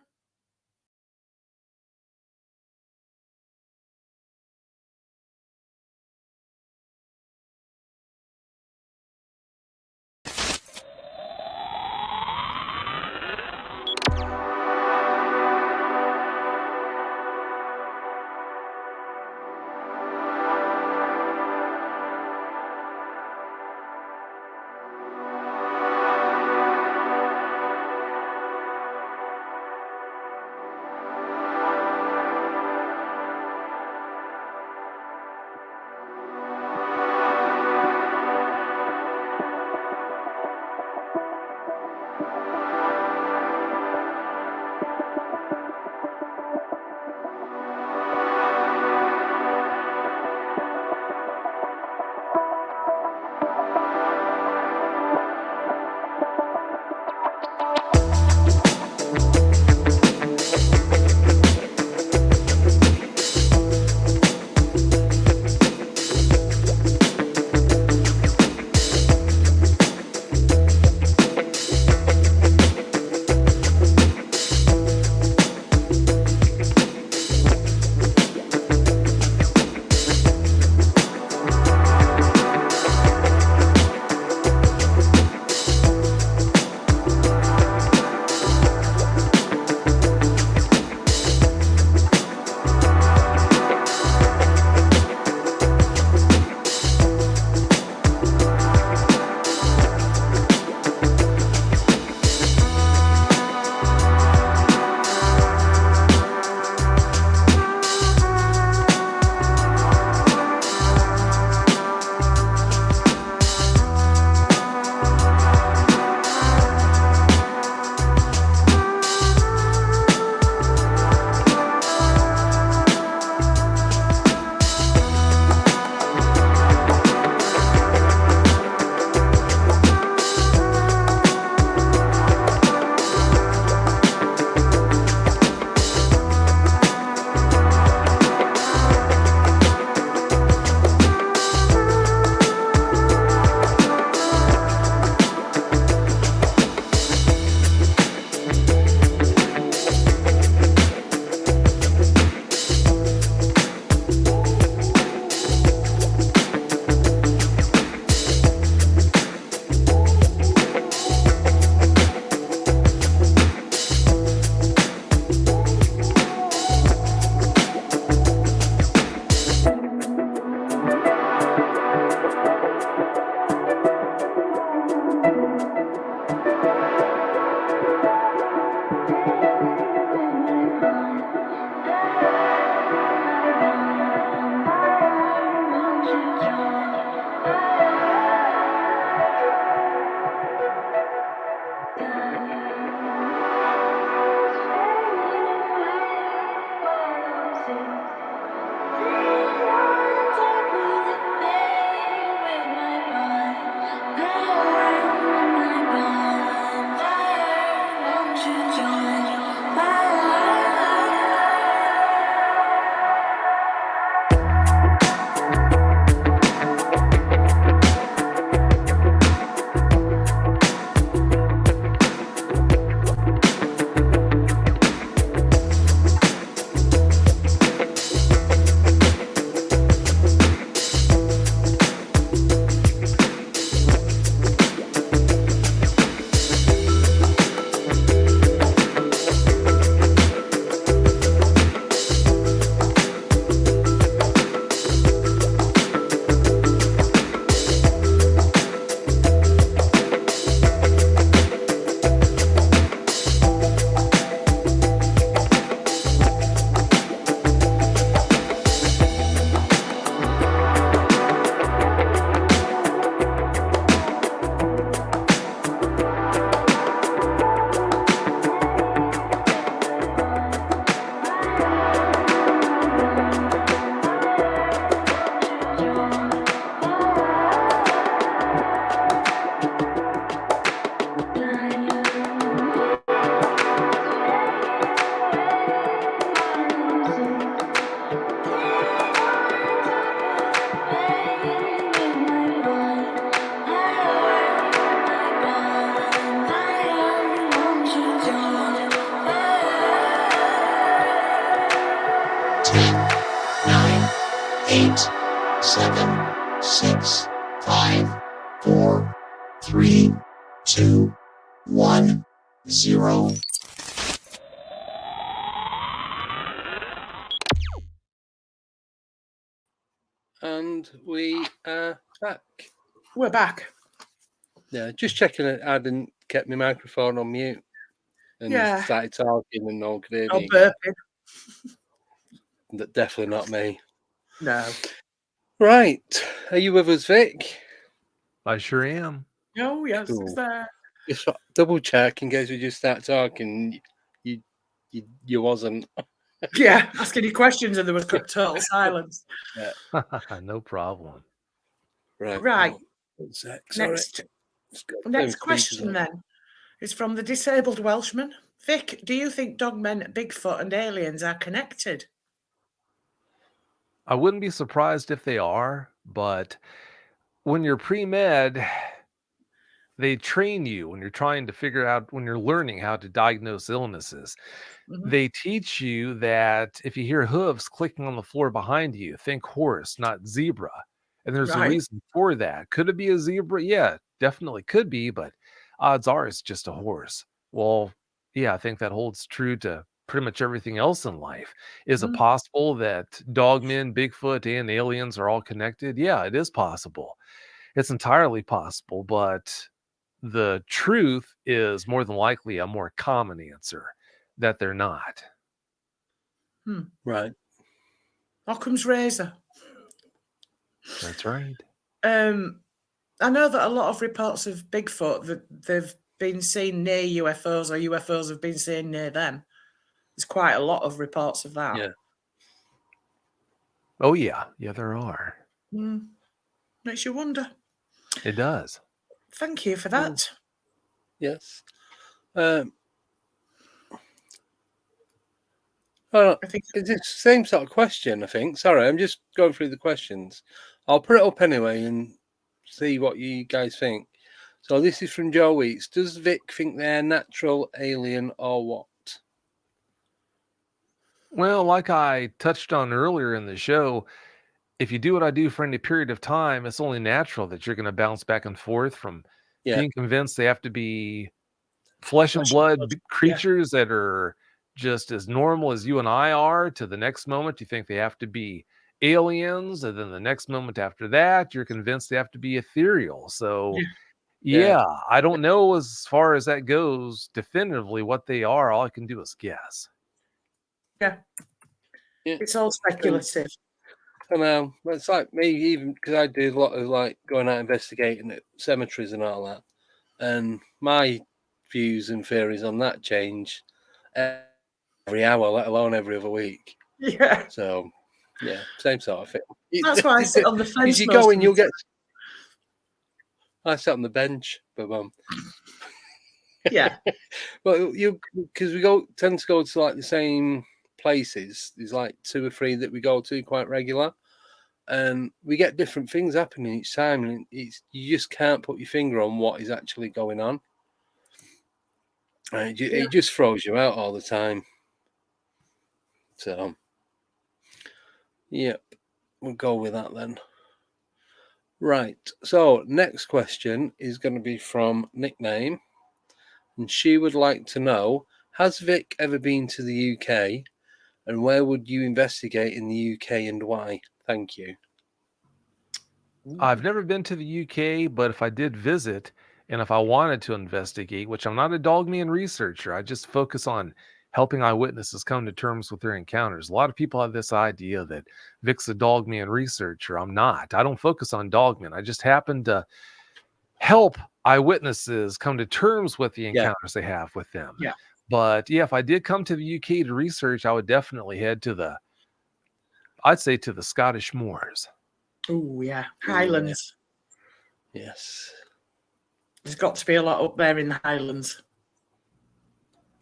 9, 8, 7, 6, 5, 4, 3, 2, 1, 0. And we are back. We're back. Yeah, just checking it. I didn't keep my microphone on mute and started talking and no good. Oh, burping. Definitely not me. No. Right. Are you with us, Vic? I sure am. Oh, yes, Cool. it's there. Just double check in case we just start talking. You wasn't. Yeah, asking you questions and there was total silence. Yeah. No problem. Right. Sorry. Next question then is from the disabled Welshman. Vic, do you think dogmen, Bigfoot and aliens are connected? I wouldn't be surprised if they are, but when you're pre-med, they train you when you're trying to figure out, when you're learning how to diagnose illnesses. Mhm. They teach you that if you hear hooves clicking on the floor behind you, think horse, not zebra. And there's a Right. reason for that. Could it be a zebra? Yeah, definitely could be, but odds are it's just a horse. Well, yeah, I think that holds true to pretty much everything else in life. Is it Mhm. possible that dogmen, Bigfoot, and aliens are all connected? Yeah, it is possible. It's entirely possible, but the truth is more than likely a more common answer that they're not. Right. Occam's razor. That's right. I know that a lot of reports of Bigfoot that they've been seen near UFOs or UFOs have been seen near them. There's quite a lot of reports of that. Yeah. Oh, yeah. Yeah, there are. Makes you wonder. It does. Thank you for that. Yes. I think it's the same sort of question, I think. Sorry, I'm just going through the questions. I'll put it up anyway and see what you guys think. So this is from Joe Weeks. Does Vic think they're natural, alien, or what? Well, like I touched on earlier in the show, if you do what I do for any period of time, it's only natural that you're going to bounce back and forth from being convinced they have to be flesh and blood creatures that are just as normal as you and I are, to the next moment you think they have to be aliens, and then the next moment after that you're convinced they have to be ethereal. So yeah, I don't know as far as that goes definitively what they are. All I can do is guess. Yeah. It's all speculative. I know. It's like me, even because I do a lot of like going out investigating at cemeteries and all that. And my views and theories on that change every hour, let alone every other week. Yeah. So, yeah, same sort of thing. That's why I sit on the fence. You go and you'll get. I sat on the bench, but yeah. Well, because we tend to go to like the same places. There's like 2 or 3 that we go to quite regular, and we get different things happening each time, and you just can't put your finger on what is actually going on. It just throws you out all the time. So, yep, we'll go with that then. Right. So, next question is going to be from Nickname, and she would like to know: has Vic ever been to the UK, and where would you investigate in the UK and why? Thank you. I've never been to the UK, but if I did visit and if I wanted to investigate, which I'm not a dogman researcher, I just focus on helping eyewitnesses come to terms with their encounters. A lot of people have this idea that Vic's a dogman researcher. I'm not. I don't focus on dogmen. I just happen to help eyewitnesses come to terms with the encounters they have with them. Yeah. But yeah, if I did come to the UK to research, I would definitely head to the Scottish moors. Oh, yeah. Highlands. Yes. There's got to be a lot up there in the Highlands.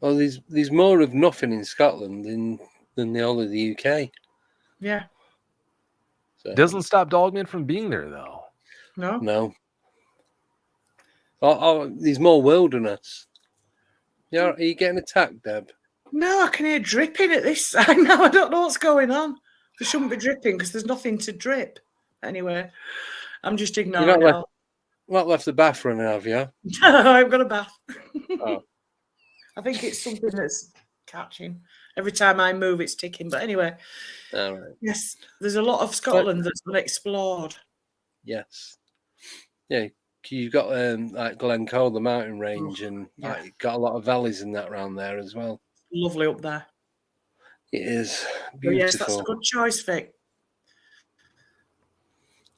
Well, there's more of nothing in Scotland than the whole of the UK. Yeah. So, doesn't stop dogmen from being there, though. No. There's more wilderness. Yeah, are you getting attacked, Deb? No, I can hear dripping at this side now. I don't know what's going on. They shouldn't be dripping because there's nothing to drip. Anyway, I'm just ignoring it all. Not left the bath running, have you? No, I've got a bath. Oh. I think it's something that's catching. Every time I move, it's ticking. But anyway, All right. yes, there's a lot of Scotland that's unexplored. Yes. Yeah, you've got like Glencoe, the mountain range, and like, got a lot of valleys in that around there as well. Lovely up there. It is beautiful. But yes, that's a good choice, Vic.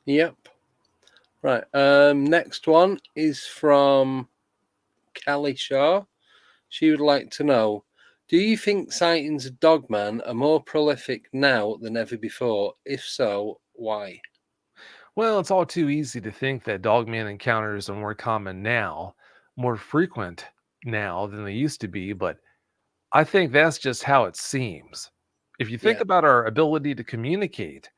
Yep. Right. Next one is from Callie Shaw. She would like to know, do you think sightings of Dogman are more prolific now than ever before? If so, why? Well, it's all too easy to think that Dogman encounters are more common now, more frequent now than they used to be, but I think that's just how it seems. If you think about our ability to communicate,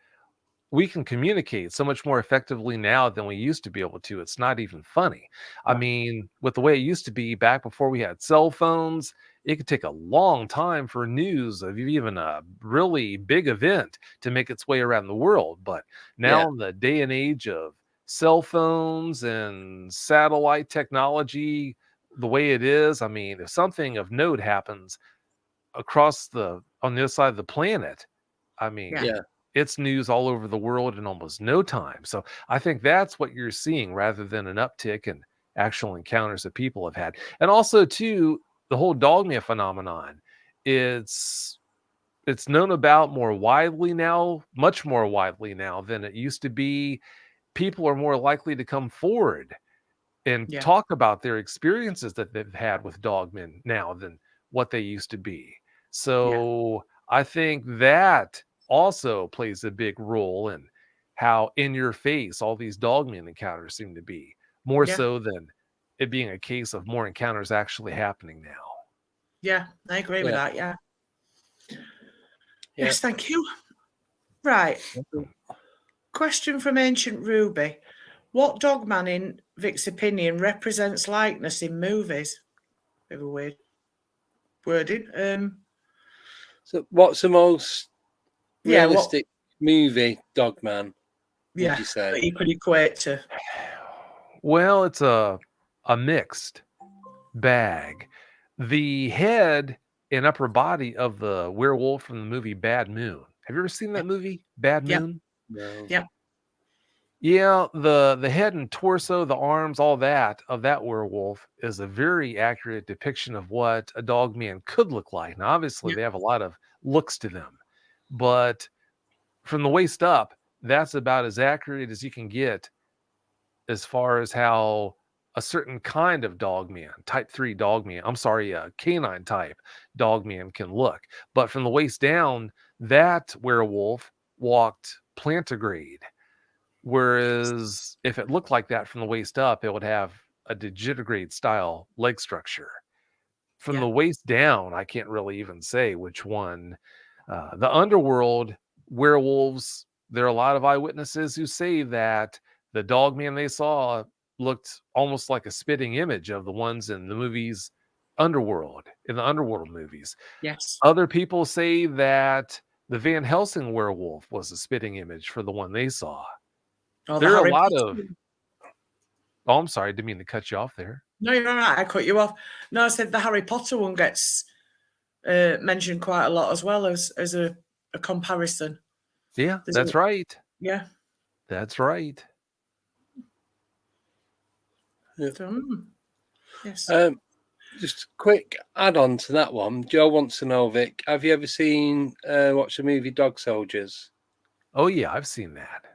we can communicate so much more effectively now than we used to be able to. It's not even funny. I mean, with the way it used to be back before we had cell phones, it could take a long time for news of even a really big event to make its way around the world. But now, in the day and age of cell phones and satellite technology, the way it is, I mean, if something of note happens on the other side of the planet, I mean, it's news all over the world in almost no time. So I think that's what you're seeing rather than an uptick in actual encounters that people have had. And also, too, the whole Dogman phenomenon, it's known about more widely now, much more widely now than it used to be. People are more likely to come forward and talk about their experiences that they've had with Dogman now than what they used to be. So I think that also plays a big role in how in your face all these Dogman encounters seem to be, more so than it being a case of more encounters actually happening now. Yeah, I agree with that. Yeah. Yes, thank you. Right. Question from Ancient Ruby. What Dogman, in Vic's opinion, represents likeness in movies? Bit of a weird wording. So what's the most realistic movie, Dogman, would you say? That you could equate to? Well, it's a mixed bag. The head and upper body of the werewolf from the movie Bad Moon. Have you ever seen that movie, Bad Moon? No. Yeah. Yeah, the head and torso, the arms, all that of that werewolf is a very accurate depiction of what a Dogman could look like. Now, obviously, they have a lot of looks to them, but from the waist up, that's about as accurate as you can get as far as how a certain kind of Dogman, type 3 Dogman, canine type Dogman can look. But from the waist down, that werewolf walked plantigrade. Whereas if it looked like that from the waist up, it would have a digitigrade style leg structure. From the waist down, I can't really even say which one. The underworld werewolves, there are a lot of eyewitnesses who say that the Dogman they saw looked almost like a spitting image of the ones in the movies in the underworld movies. Yes. Other people say that the Van Helsing werewolf was a spitting image for the one they saw. Oh, there are a lot of... Oh, I'm sorry. I didn't mean to cut you off there. No, you're all right. I cut you off. No, I said the Harry Potter one gets mentioned quite a lot as well as a comparison. Yeah, that's right. Yeah. That's right. Yeah. Yes. Just a quick add-on to that one. Joe wants to know, Vic, have you ever watched the movie Dog Soldiers? Oh, yeah, I've seen that.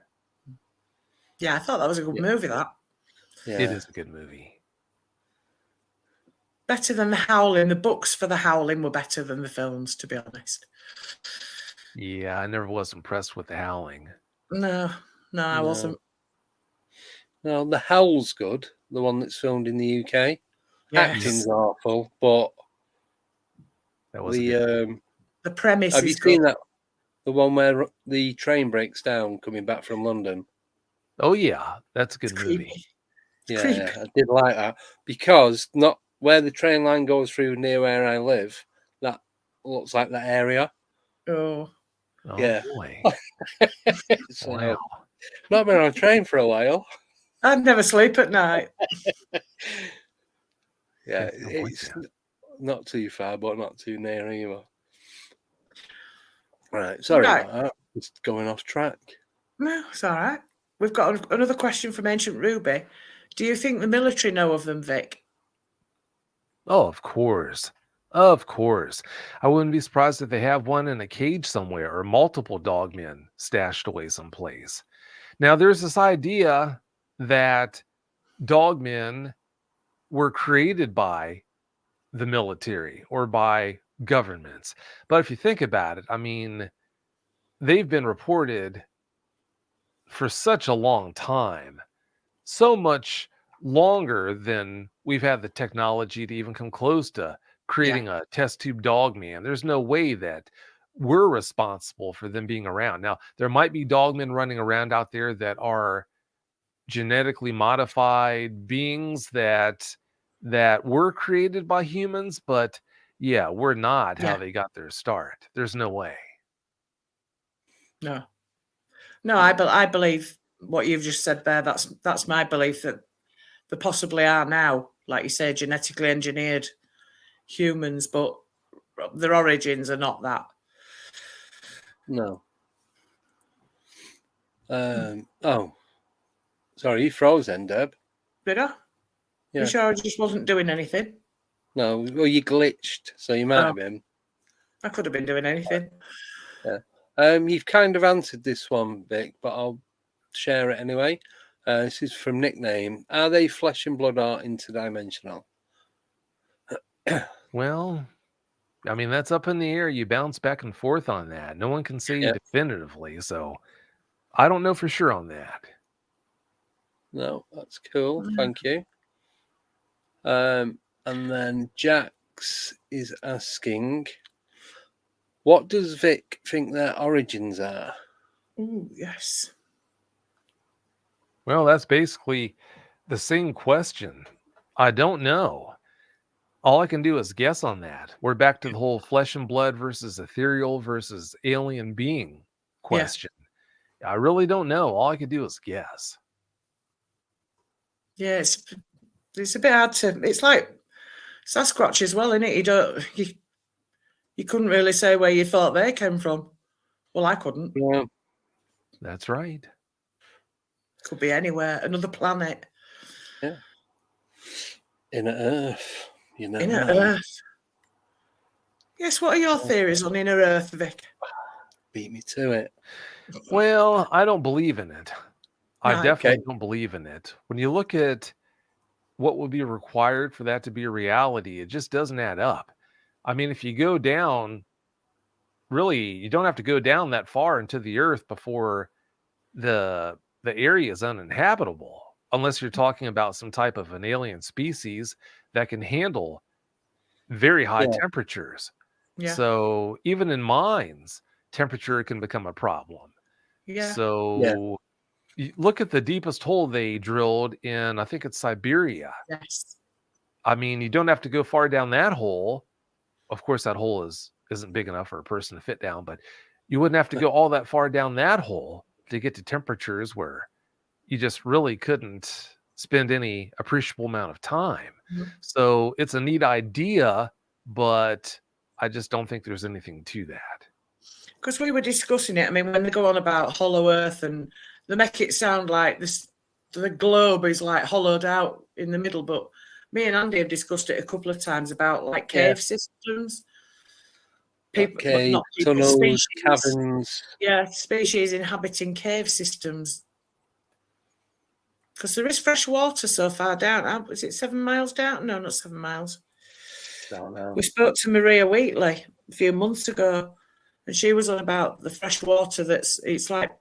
Yeah, I thought that was a good movie, that. Yeah. It is a good movie. Better than The Howling. The books for The Howling were better than the films, to be honest. Yeah, I never was impressed with The Howling. No, I wasn't. No, The Howl's good, the one that's filmed in the UK. Yes. Acting's awful, but that was the premise have is you seen that? The one where the train breaks down coming back from London? Oh, yeah. That's a good movie. Yeah, I did like that because not where the train line goes through near where I live, that looks like that area. Oh. Oh, Yeah. boy. So, Wow. not been on a train for a while. I'd never sleep at night. Yeah, Yeah, I'm with it's you. not too far, but not too near either. Right, sorry Right. about that. Just going off track. No, it's all right. We've got another question from Ancient Ruby. Do you think the military know of them, Vic? Oh, of course. Of course. I wouldn't be surprised if they have one in a cage somewhere or multiple dogmen stashed away someplace. Now, there's this idea that dogmen were created by the military or by governments. But if you think about it, I mean, they've been reported for such a long time, so much longer than we've had the technology to even come close to creating a test tube dogman. There's no way that we're responsible for them being around. Now, there might be dogmen running around out there that are genetically modified beings that were created by humans, but yeah, we're not how they got their start. There's no way. No. No, I believe what you've just said there. That's my belief, that there possibly are now, like you say, genetically engineered humans, but their origins are not that. No. Oh, sorry, you froze then, Deb. Did I? Yeah. You sure I just wasn't doing anything? No, well, you glitched, so you might have been. I could have been doing anything. Yeah. You've kind of answered this one, Vic, but I'll share it anyway. This is from Nickname. Are they flesh and blood or interdimensional? Well, I mean, that's up in the air. You bounce back and forth on that. No one can say definitively, so I don't know for sure on that. No, that's cool. Thank you. And then Jax is asking, what does Vic think their origins are? Oh, yes. Well, that's basically the same question. I don't know. All I can do is guess on that. We're back to the whole flesh and blood versus ethereal versus alien being question. Yeah. I really don't know. All I can do is guess. Yeah, it's a bit hard to. It's like Sasquatch as well, isn't it? You couldn't really say where you thought they came from. Well, I couldn't. Yeah, that's right. Could be anywhere, another planet. Yeah. Inner Earth. You know. Inner Earth. Yes, what are your theories on Inner Earth, Vic? Beat me to it. Well, I don't believe in it. I definitely don't believe in it. When you look at what would be required for that to be a reality, it just doesn't add up. I mean, if you go down, really, you don't have to go down that far into the earth before the area is uninhabitable, unless you're talking about some type of an alien species that can handle very high temperatures. Yeah. So even in mines, temperature can become a problem. Yeah. So you look at the deepest hole they drilled in, I think it's Siberia. Yes. I mean, you don't have to go far down that hole. Of course, that hole isn't big enough for a person to fit down, but you wouldn't have to go all that far down that hole to get to temperatures where you just really couldn't spend any appreciable amount of time. Mm-hmm. So it's a neat idea, but I just don't think there's anything to that. Because we were discussing it. I mean, when they go on about hollow earth and they make it sound like the globe is like hollowed out in the middle, but me and Andy have discussed it a couple of times about like cave systems. People, not people, tunnels, species, caverns. Yeah, species inhabiting cave systems. Because there is fresh water so far down. Is it 7 miles down? No, not 7 miles. Don't know. We spoke to Maria Wheatley a few months ago, and she was on about the fresh water. It's like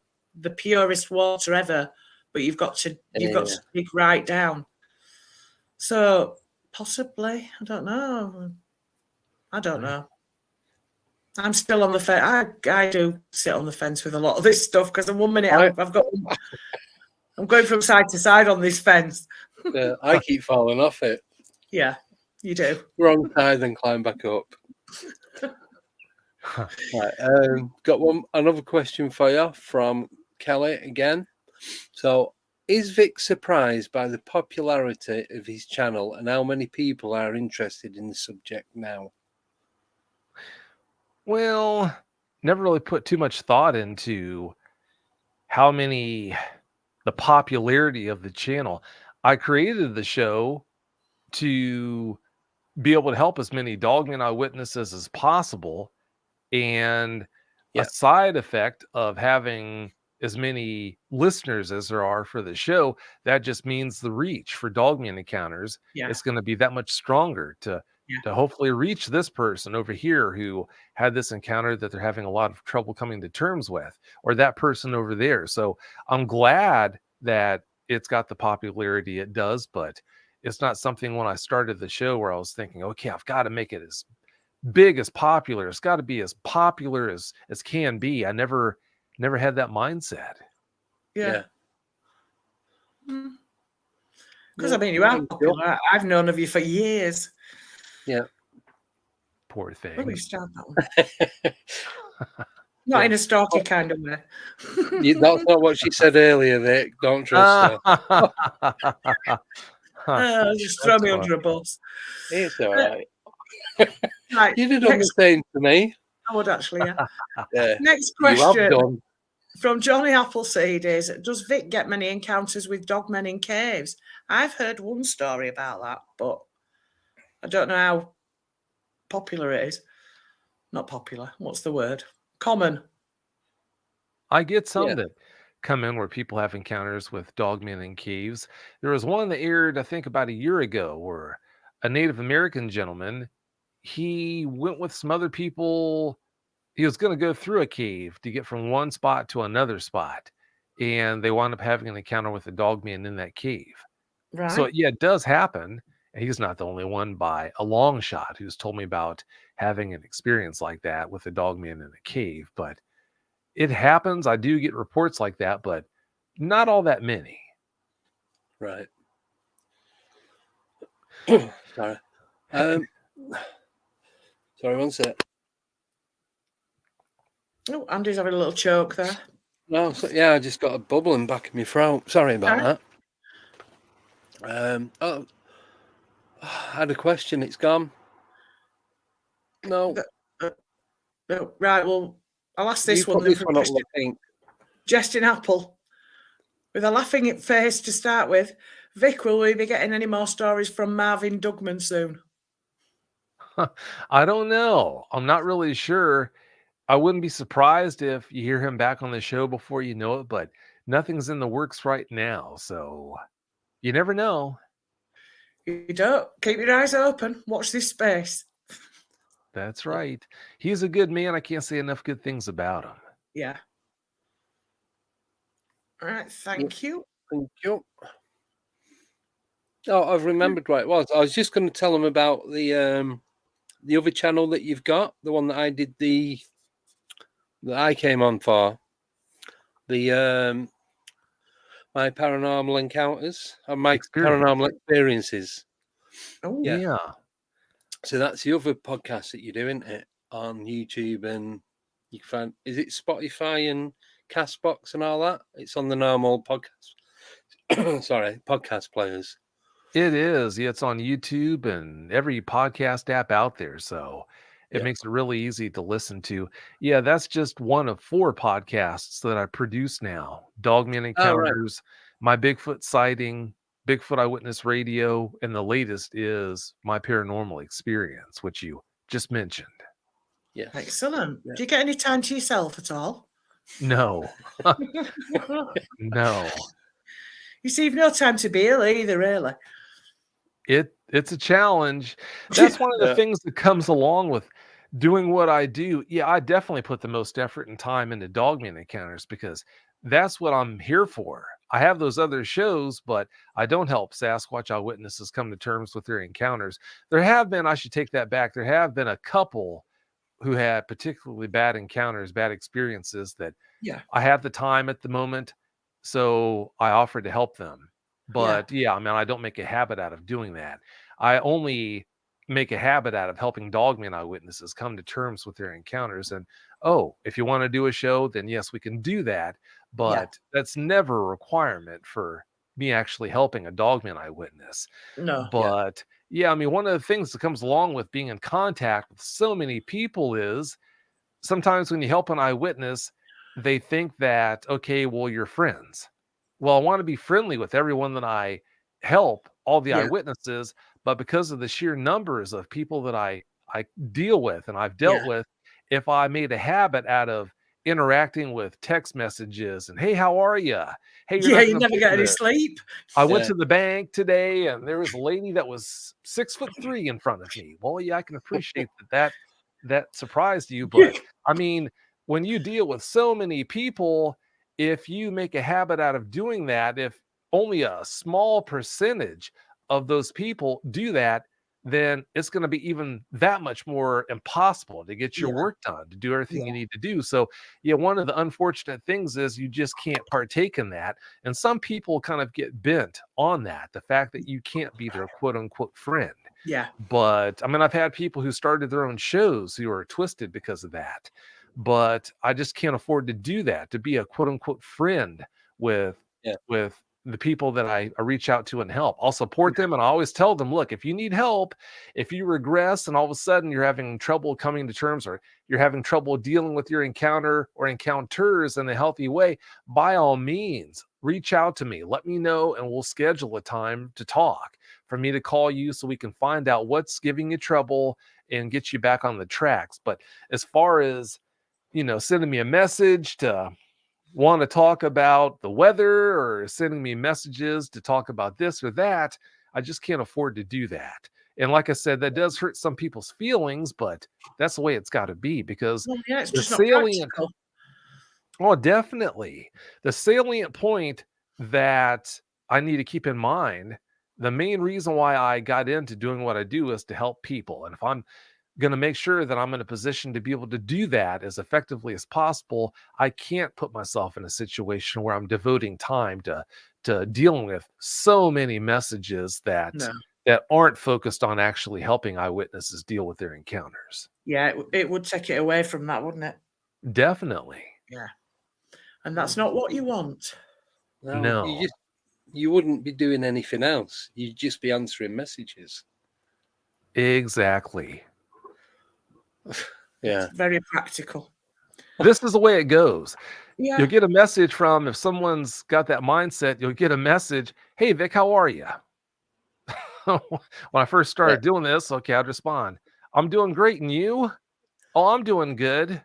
the purest water ever, but you've got to dig right down. So possibly, I don't know. I'm still on the fence. I do sit on the fence with a lot of this stuff because in 1 minute I'm going from side to side on this fence. Yeah, I keep falling off it. Yeah, you do. Wrong side and climb back up. Right, got another question for you from Kelly again. So, is Vic surprised by the popularity of his channel and how many people are interested in the subject now? Well, never really put too much thought into the popularity of the channel. I created the show to be able to help as many Dogman eyewitnesses as possible. And a side effect of having as many listeners as there are for the show, that just means the reach for Dogman encounters is going to be that much stronger to hopefully reach this person over here who had this encounter that they're having a lot of trouble coming to terms with, or that person over there. So I'm glad that it's got the popularity it does, but it's not something when I started the show where I was thinking, okay, I've got to make it as big as popular. It's got to be as popular as can be. I never had that mindset. Yeah. Because I mean, you are popular. I've known of you for years. Yeah. Poor thing. Where do we start that one? Not in a stalky kind of way. That's not what she said earlier, Vic. Don't trust her. Just throw me under a bus. It's all right. Right. You did the same to me. I would actually, yeah. Next question from Johnny Appleseed is, does Vic get many encounters with dogmen in caves? I've heard one story about that, but I don't know how popular it is. Not popular. What's the word? Common. I get some that come in where people have encounters with dogmen in caves. There was one that aired, I think, about a year ago where a Native American gentleman, he went with some other people. He was going to go through a cave to get from one spot to another spot. And they wound up having an encounter with a dogman in that cave. Right. So, it does happen. And he's not the only one by a long shot who's told me about having an experience like that with a dogman in a cave. But it happens. I do get reports like that, but not all that many. Right. Sorry. Sorry, one sec. Oh, Andy's having a little choke there. No, I just got a bubbling back in my throat. Sorry about that. I had a question. It's gone. No. Right. Well, I'll ask this one then from Justin Apple. With a laughing face to start with, Vic, will we be getting any more stories from Marvin Dugman soon? I don't know. I'm not really sure. I wouldn't be surprised if you hear him back on the show before you know it, but nothing's in the works right now. So you never know. You don't. Keep your eyes open. Watch this space. That's right. He's a good man. I can't say enough good things about him. Yeah. All right. Thank you. Thank you. Oh, I've remembered what it was. I was just going to tell him about the other channel that you've got, the one that I did that I came on for, the my paranormal encounters and my paranormal experiences. Oh yeah. So that's the other podcast that you're doing, it on YouTube, and you can find, is it Spotify and Castbox and all that? It's on the normal podcast. Sorry, podcast players. It is. Yeah, it's on YouTube and every podcast app out there. So it makes it really easy to listen to. Yeah, that's just one of 4 podcasts that I produce now. Dogman Encounters, My Bigfoot Sighting, Bigfoot Eyewitness Radio, and the latest is My Paranormal Experience, which you just mentioned. Yes. Excellent. Yeah. Do you get any time to yourself at all? No. No. You see, you've no time to be ill either, really. It's a challenge. That's one of the things that comes along with doing what I do. Yeah, I definitely put the most effort and time into Dogman Encounters because that's what I'm here for. I have those other shows, but I don't help Sasquatch eyewitnesses come to terms with their encounters. There have been, I should take that back, there have been a couple who had particularly bad encounters, bad experiences that I have the time at the moment, so I offered to help them. But I mean, I don't make a habit out of doing that. I only make a habit out of helping dogman eyewitnesses come to terms with their encounters. And if you want to do a show, then yes, we can do that. But that's never a requirement for me actually helping a dogman eyewitness. No. But I mean, one of the things that comes along with being in contact with so many people is sometimes when you help an eyewitness, they think that, okay, well, you're friends. Well, I want to be friendly with everyone that I help, all the eyewitnesses, but because of the sheer numbers of people that I deal with and I've dealt with, if I made a habit out of interacting with text messages and, hey, how are you? Hey, you never get any sleep. I went to the bank today and there was a lady that was 6'3" in front of me. Well, yeah, I can appreciate that surprised you, but I mean, when you deal with so many people, if you make a habit out of doing that, if only a small percentage of those people do that, then it's going to be even that much more impossible to get your work done, to do everything you need to do. So, one of the unfortunate things is you just can't partake in that. And some people kind of get bent on that, the fact that you can't be their quote unquote friend. Yeah. But I mean, I've had people who started their own shows who are twisted because of that. But I just can't afford to do that, to be a quote unquote friend with the people that I reach out to and help. I'll support them. And I always tell them, look, if you need help, if you regress and all of a sudden you're having trouble coming to terms, or you're having trouble dealing with your encounter or encounters in a healthy way, by all means, reach out to me. Let me know, and we'll schedule a time to talk, for me to call you so we can find out what's giving you trouble and get you back on the tracks. But as far as, sending me a message to want to talk about the weather or sending me messages to talk about this or that, I just can't afford to do that. And like I said, that does hurt some people's feelings, but that's the way it's got to be, because it's the just salient, not definitely the salient point that I need to keep in mind, the main reason why I got into doing what I do is to help people. And if I'm going to make sure that I'm in a position to be able to do that as effectively as possible, I can't put myself in a situation where I'm devoting time to dealing with so many messages that aren't focused on actually helping eyewitnesses deal with their encounters. Yeah, it would take it away from that, wouldn't it? Definitely. Yeah. And that's not what you want. No. You wouldn't be doing anything else. You'd just be answering messages. Exactly. Yeah. It's very practical. This is the way it goes. Yeah. You'll get a message from, if someone's got that mindset, you'll get a message, hey, Vic, how are you? When I first started doing this, okay, I'd respond, I'm doing great, and you? Oh, I'm doing good.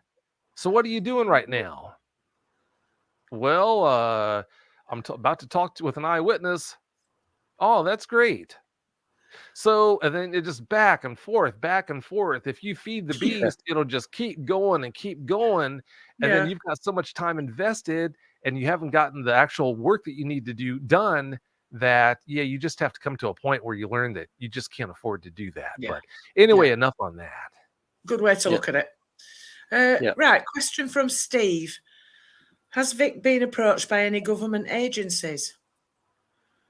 So what are you doing right now? Well, I'm about to talk with an eyewitness. Oh, that's great. So, and then it just back and forth, back and forth. If you feed the beast, it'll just keep going and keep going. And then you've got so much time invested and you haven't gotten the actual work that you need to do done, that, you just have to come to a point where you learn that you just can't afford to do that. But anyway, enough on that. Good way to look at it. Right. Question from Steve. Has Vic been approached by any government agencies?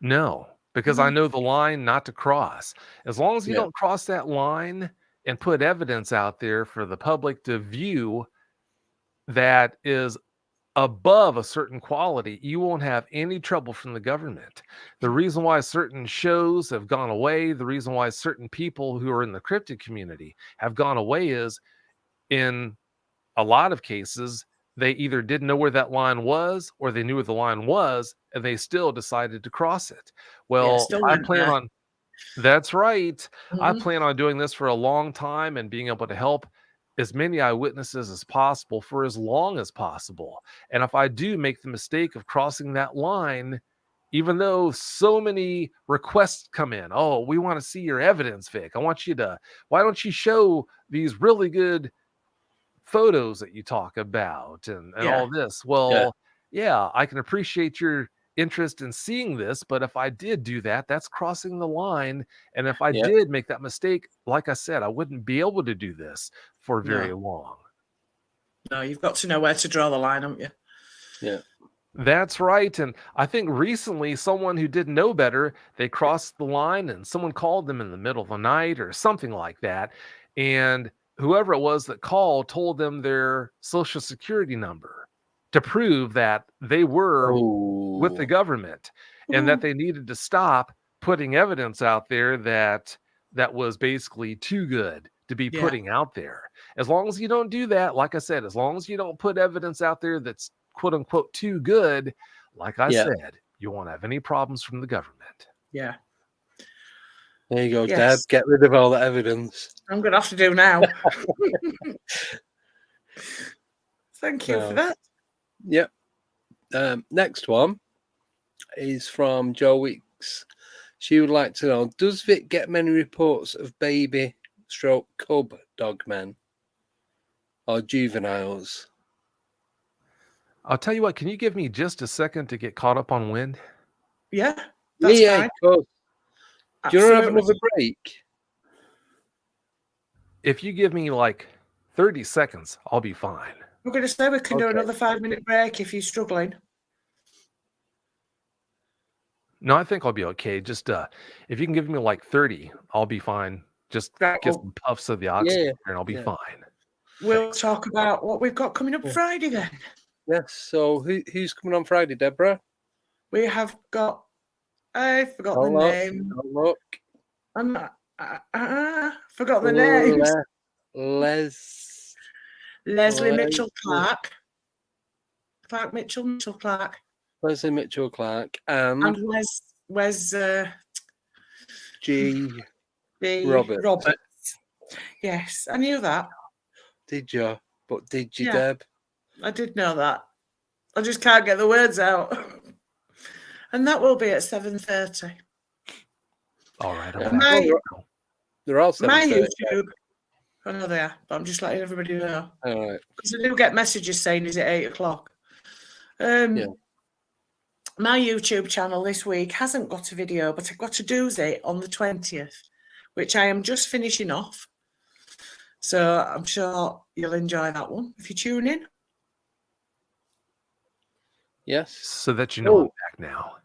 No. Because I know the line not to cross. As long as you don't cross that line and put evidence out there for the public to view that is above a certain quality, you won't have any trouble from the government. The reason why certain shows have gone away, the reason why certain people who are in the cryptid community have gone away, is in a lot of cases, they either didn't know where that line was, or they knew where the line was and they still decided to cross it. Well, I plan on, that's right. I plan on doing this for a long time and being able to help as many eyewitnesses as possible for as long as possible. And if I do make the mistake of crossing that line, even though so many requests come in, oh, we want to see your evidence, Vic. I want you to, why don't you show these really good photos that you talk about and all this? Well, I can appreciate your interest in seeing this, but if I did do that, that's crossing the line. And if I did make that mistake, like I said, I wouldn't be able to do this for very long. No, you've got to know where to draw the line, haven't you? Yeah. That's right. And I think recently someone who didn't know better, they crossed the line and someone called them in the middle of the night or something like that. And whoever it was that called told them their social security number to prove that they were with the government and that they needed to stop putting evidence out there that was basically too good to be putting out there. As long as you don't do that, like I said, as long as you don't put evidence out there that's quote unquote too good, like I said, you won't have any problems from the government. Yeah. There you go, Deb. Get rid of all the evidence. I'm going to have to do now. Thank you for that. Yep. Next one is from Joe Weeks. She would like to know, does Vic get many reports of baby / cub dogmen or juveniles? I'll tell you what, can you give me just a second to get caught up on wind? Yeah, that's fine. Of course. Do you want to have another break? If you give me like 30 seconds, I'll be fine. We're going to say we can do another 5-minute break if you're struggling. No, I think I'll be okay. Just if you can give me like 30, I'll be fine. Just get some puffs of the oxygen and I'll be fine. We'll talk about what we've got coming up Friday then. Yes. So who's coming on Friday, Deborah? We have got. I forgot the name. Look. I'm not. Forgot the names. Leslie Mitchell Clark. Mitchell Clark. Leslie Mitchell Clark and Wes G. Roberts. Yes, I knew that. Did you? But did you, Deb? I did know that. I just can't get the words out. And that will be at 7:30. All right. They're all 7:30. My YouTube. I know they are, but I'm just letting everybody know. All right. Because I do get messages saying, is it 8 o'clock? My YouTube channel this week hasn't got a video, but I've got a doozy on the 20th, which I am just finishing off. So I'm sure you'll enjoy that one if you tune in. Yes. So that you know I'm back now.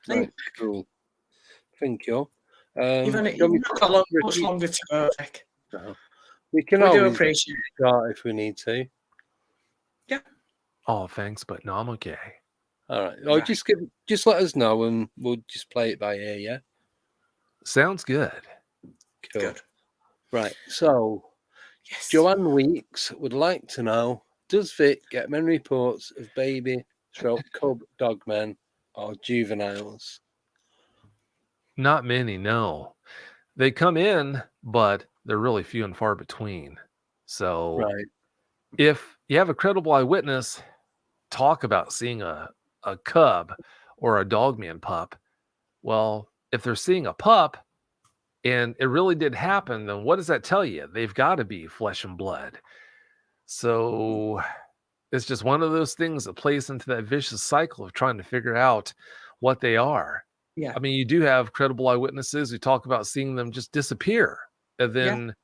Right. Cool. Thank you. You've got much longer to go, Vic. No. We do appreciate it if we need to. Yeah. Oh, thanks, but no, I'm okay. All right. Oh, just let us know and we'll just play it by ear, yeah? Sounds good. Cool. Good. Right. So Joanne Weeks would like to know, does Vic get many reports of baby / cub dogmen or juveniles? Not many, no. They come in, but they're really few and far between. So if you have a credible eyewitness talk about seeing a cub or a dogman pup, well, if they're seeing a pup and it really did happen, then what does that tell you? They've got to be flesh and blood. So it's just one of those things that plays into that vicious cycle of trying to figure out what they are. Yeah. I mean, you do have credible eyewitnesses who talk about seeing them just disappear and then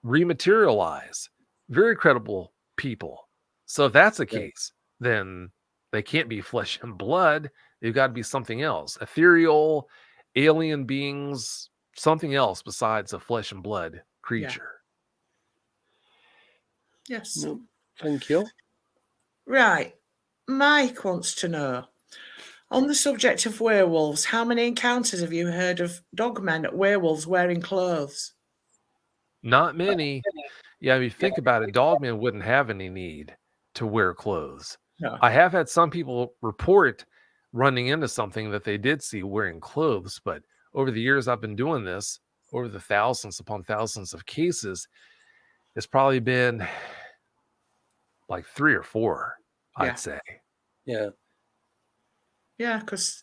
rematerialize. Very credible people. So if that's the case, then they can't be flesh and blood. They've got to be something else. Ethereal, alien beings, something else besides a flesh and blood creature. Yes. No, thank you. Right. Mike wants to know, on the subject of werewolves, how many encounters have you heard of dogmen, werewolves wearing clothes? Not many. Yeah, if you think about it, dogmen wouldn't have any need to wear clothes. No. I have had some people report running into something that they did see wearing clothes, but over the years I've been doing this, over the thousands upon thousands of cases, it's probably been like 3 or 4, I'd say. Yeah. Yeah, because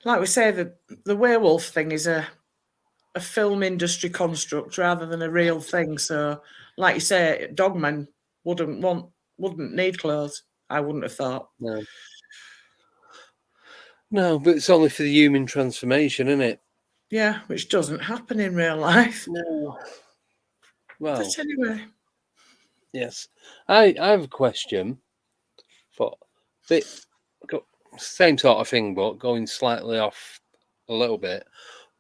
like we say, the werewolf thing is a film industry construct rather than a real thing. So, like you say, dogmen wouldn't need clothes. I wouldn't have thought. No, but it's only for the human transformation, isn't it? Yeah, which doesn't happen in real life. No. Well, but anyway. Yes. I have a question Same sort of thing, but going slightly off a little bit.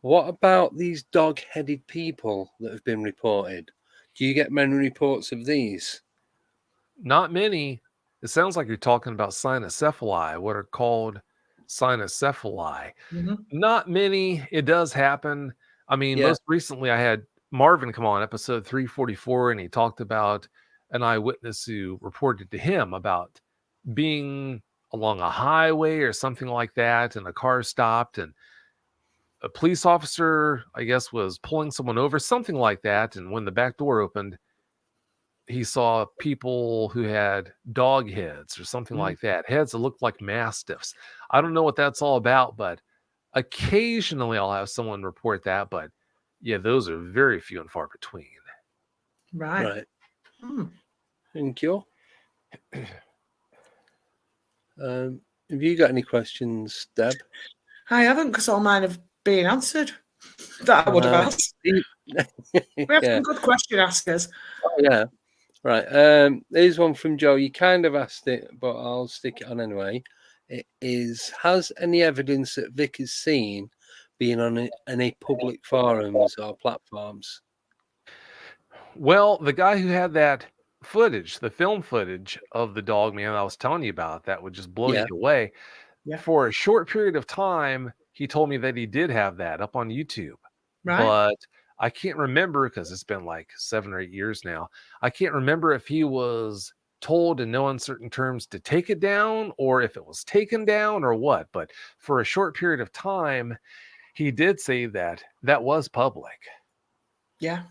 What about these dog-headed people that have been reported? Do you get many reports of these? Not many. It sounds like you're talking about cynocephali, what are called cynocephali. Mm-hmm. Not many. It does happen. I mean, most recently I had Marvin come on episode 344, and he talked about an eyewitness who reported to him about being along a highway or something like that, and a car stopped, and a police officer, I guess, was pulling someone over, something like that. And when the back door opened, he saw people who had dog heads or something like that, heads that looked like mastiffs. I don't know what that's all about, but occasionally I'll have someone report that. But yeah, those are very few and far between. Right. Thank you. Have you got any questions, Deb? I haven't, because all mine have been answered that I would have asked. We have some good question askers. Oh, yeah. Right. Here's one from Joe. You kind of asked it, but I'll stick it on anyway. It is, has any evidence that Vic has seen been on any public forums or platforms? Well, the guy who had that footage, the film footage of the Dogman I was telling you about, that would just blow you away. Yeah. For a short period of time, he told me that he did have that up on YouTube. Right. But I can't remember, because it's been like 7 or 8 years now. I can't remember if he was told in no uncertain terms to take it down, or if it was taken down, or what. But for a short period of time, he did say that that was public. Yeah.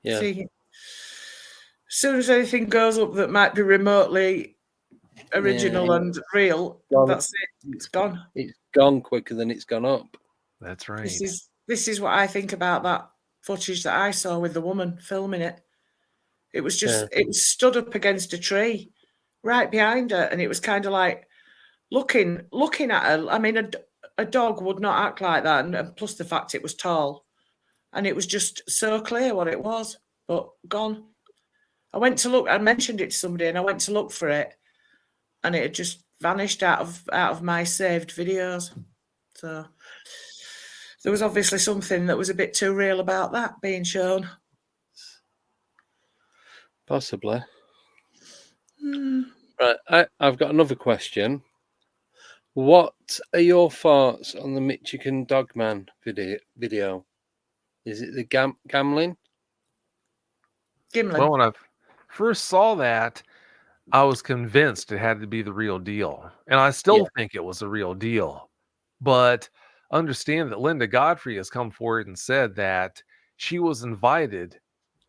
Yeah. See, as soon as anything goes up that might be remotely original and real, that's it. It's gone. It's gone quicker than it's gone up. That's right. This is what I think about that footage that I saw with the woman filming it. It was just, it was stood up against a tree right behind her, and it was kind of like looking at her. I mean, a dog would not act like that, and plus the fact it was tall, and it was just so clear what it was, but gone. I went to look. I mentioned it to somebody, and I went to look for it, and it had just vanished out of my saved videos. So there was obviously something that was a bit too real about that being shown. Possibly. Right, I've got another question. What are your thoughts on the Michigan Dogman video? Is it the gambling? Gimlin. Well, when I first saw that, I was convinced it had to be the real deal. And I still think it was the real deal. But understand that Linda Godfrey has come forward and said that she was invited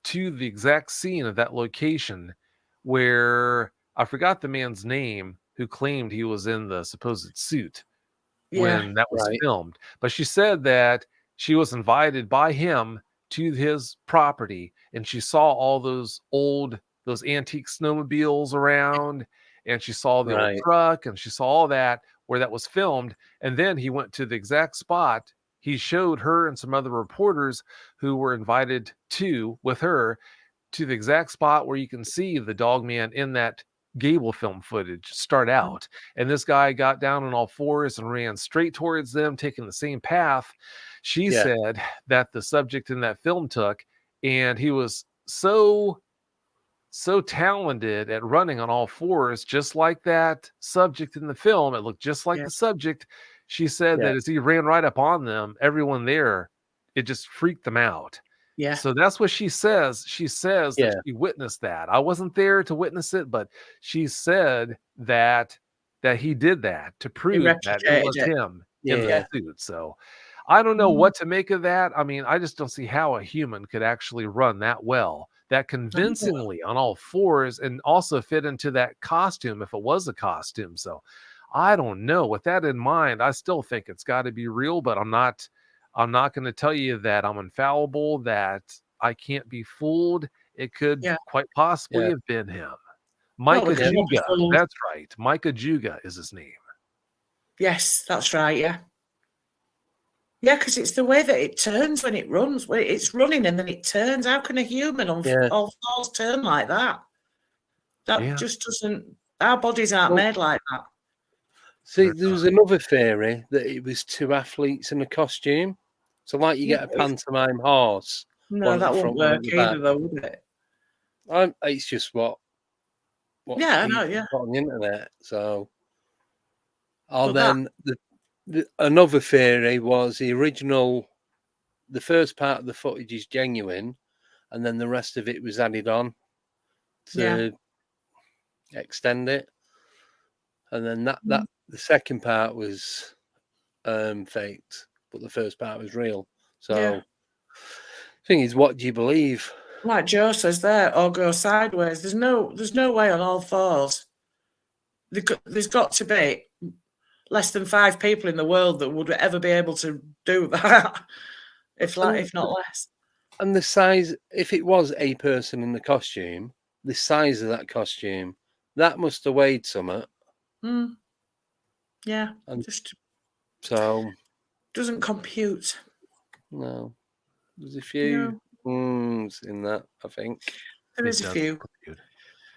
to the exact scene of that location where, I forgot the man's name, who claimed he was in the supposed suit when that was filmed. But she said that she was invited by him to his property, and she saw all those antique snowmobiles around, and she saw the old truck, and she saw all that where that was filmed. And then he went to the exact spot. He showed her and some other reporters who were invited with her to the exact spot where you can see the Dogman in that Gable film footage start out. And this guy got down on all fours and ran straight towards them, taking the same path she said that the subject in that film took. And he was so talented at running on all fours, just like that subject in the film. It looked just like the subject. She said that as he ran right up on them, everyone there, it just freaked them out. Yeah. So that's what she says. She says that she witnessed that. I wasn't there to witness it, but she said that he did that to prove that it was him in the suit. So I don't know what to make of that. I mean, I just don't see how a human could actually run that well, that convincingly on all fours, and also fit into that costume if it was a costume. So I don't know. With that in mind, I still think it's got to be real, but I'm not going to tell you that I'm infallible, that I can't be fooled. It could quite possibly have been him. Micah Juga. That's right. Micah Juga is his name. Yes, that's right. Yeah. Yeah, because it's the way that it turns when it runs. When it's running and then it turns. How can a human on all fours turn like that? That just doesn't. Our bodies aren't made like that. See, there was another theory that it was two athletes in a costume. So, like, you get a pantomime horse. No, that won't work either, though, would it? It's just what I know, yeah. put on the internet. So, then another theory was the first part of the footage is genuine, and then the rest of it was added on to extend it, and then that the second part was faked, but the first part was real. So, thing is, what do you believe? Like Joe says there, or go sideways. There's no way on all fours. There's got to be less than 5 people in the world that would ever be able to do that, if not less. And the size, if it was a person in the costume, the size of that costume, that must have weighed something. Yeah, and just doesn't compute. No, there's a few in that. I think there is a few. Compute.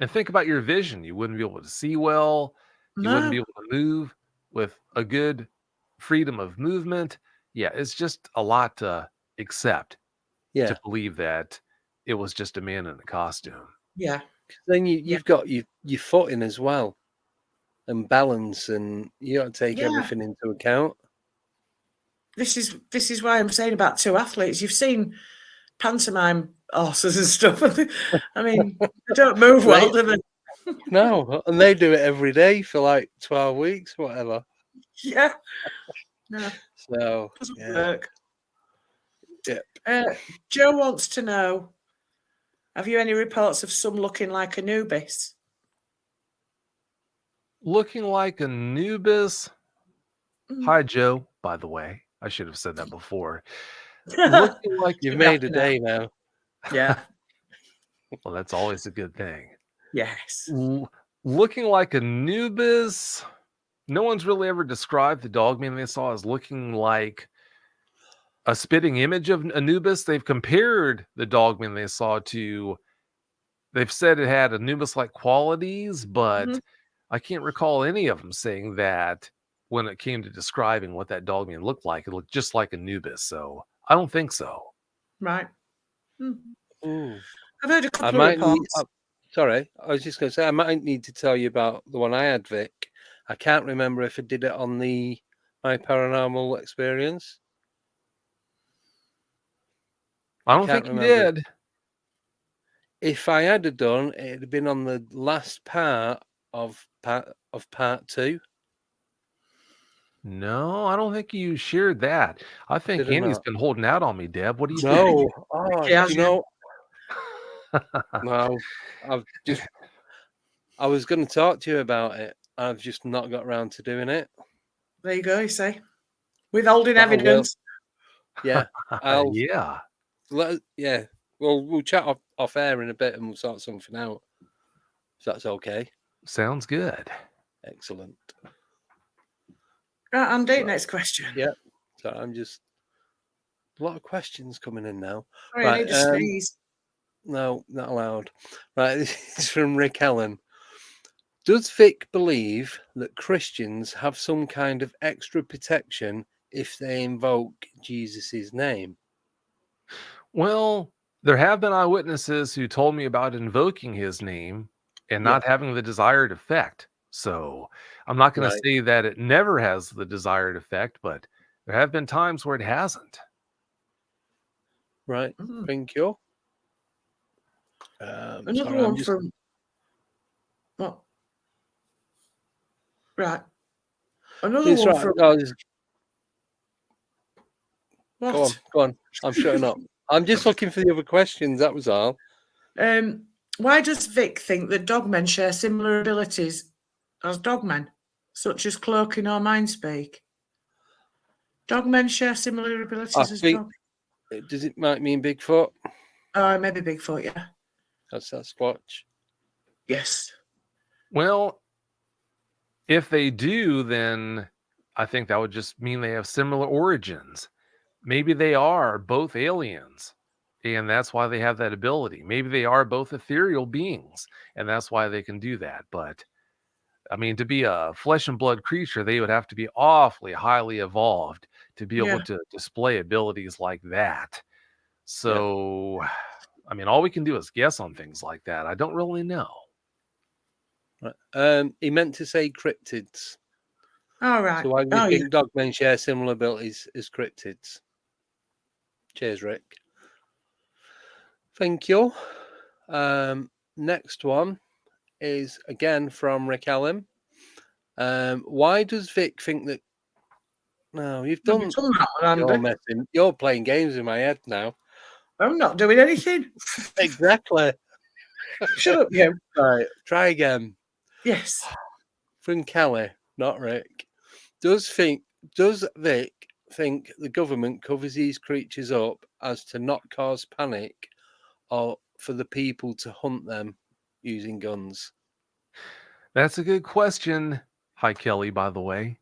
And think about your vision. You wouldn't be able to see well. You wouldn't be able to move with a good freedom of movement. Yeah, it's just a lot to accept. To believe that it was just a man in a costume. Yeah. Then you've got your footing as well, and balance, and you got to take everything into account. This is why I'm saying about two athletes. You've seen pantomime horses and stuff. I mean, they don't move well, do they? No, and they do it every day for like 12 weeks, whatever. Yeah. No. So doesn't work. Yep. Joe wants to know, have you any reports of some looking like Anubis? Looking like Anubis? Hi, Joe, by the way. I should have said that before. Looking like you've made a day now. Yeah. Well, that's always a good thing. Yes. Looking like Anubis? No one's really ever described the Dogman they saw as looking like a spitting image of Anubis. They've compared the Dogman they saw to, they've said it had Anubis-like qualities, but I can't recall any of them saying that when it came to describing what that Dogman looked like. It looked just like Anubis, so I don't think so. Right. Ooh. I've heard a couple of reports. Sorry, I was just going to say, I might need to tell you about the one I had, Vic. I can't remember if I did it on My Paranormal Experience. I don't think you did. If I had done, it'd have been on the last part of part 2. No, I don't think you shared that. I think Andy's been holding out on me, Deb. What do you think? No. Oh, you know. No, I was going to talk to you about it. I've just not got around to doing it. There you go, you say. Withholding evidence. Yeah. Yeah. We'll chat off air in a bit and we'll sort something out. If that's okay. Sounds good. Excellent. Right, Andy, next question. Yeah. So I'm just a lot of questions coming in now. Sorry, I need to sneeze. No, not allowed. Right, this is from Rick Allen. Does Vic believe that Christians have some kind of extra protection if they invoke Jesus' name? Well, there have been eyewitnesses who told me about invoking his name and not having the desired effect. So I'm not going to say that it never has the desired effect, but there have been times where it hasn't. Right. Thank you. Another one from... What? Right. Another one from... What? Go on. I'm shutting up. I'm just looking for the other questions, that was all. Why does Vic think that dogmen share similar abilities as dogmen, such as cloaking or mind speak? Dogmen share similar abilities as dogmen. Does it might mean Bigfoot? Maybe Bigfoot, yeah. That's Sasquatch. Yes. Well, if they do, then I think that would just mean they have similar origins. Maybe they are both aliens, and that's why they have that ability. Maybe they are both ethereal beings, and that's why they can do that. But I mean, to be a flesh and blood creature, they would have to be awfully highly evolved to be able to display abilities like that. So, I mean, all we can do is guess on things like that. I don't really know. He meant to say cryptids. All right. So why do you think dogmen share similar abilities as cryptids? Cheers, Rick. Thank you. Next one is again from Rick Allen. Why does Vic think that? No, you've done that one, you're playing games in my head now. I'm not doing anything. Exactly. Shut up, you. Right, try again. Yes. From Kelly, not Rick. Does Vic think the government covers these creatures up as to not cause panic, or for the people to hunt them using guns? That's a good question. Hi, Kelly, by the way.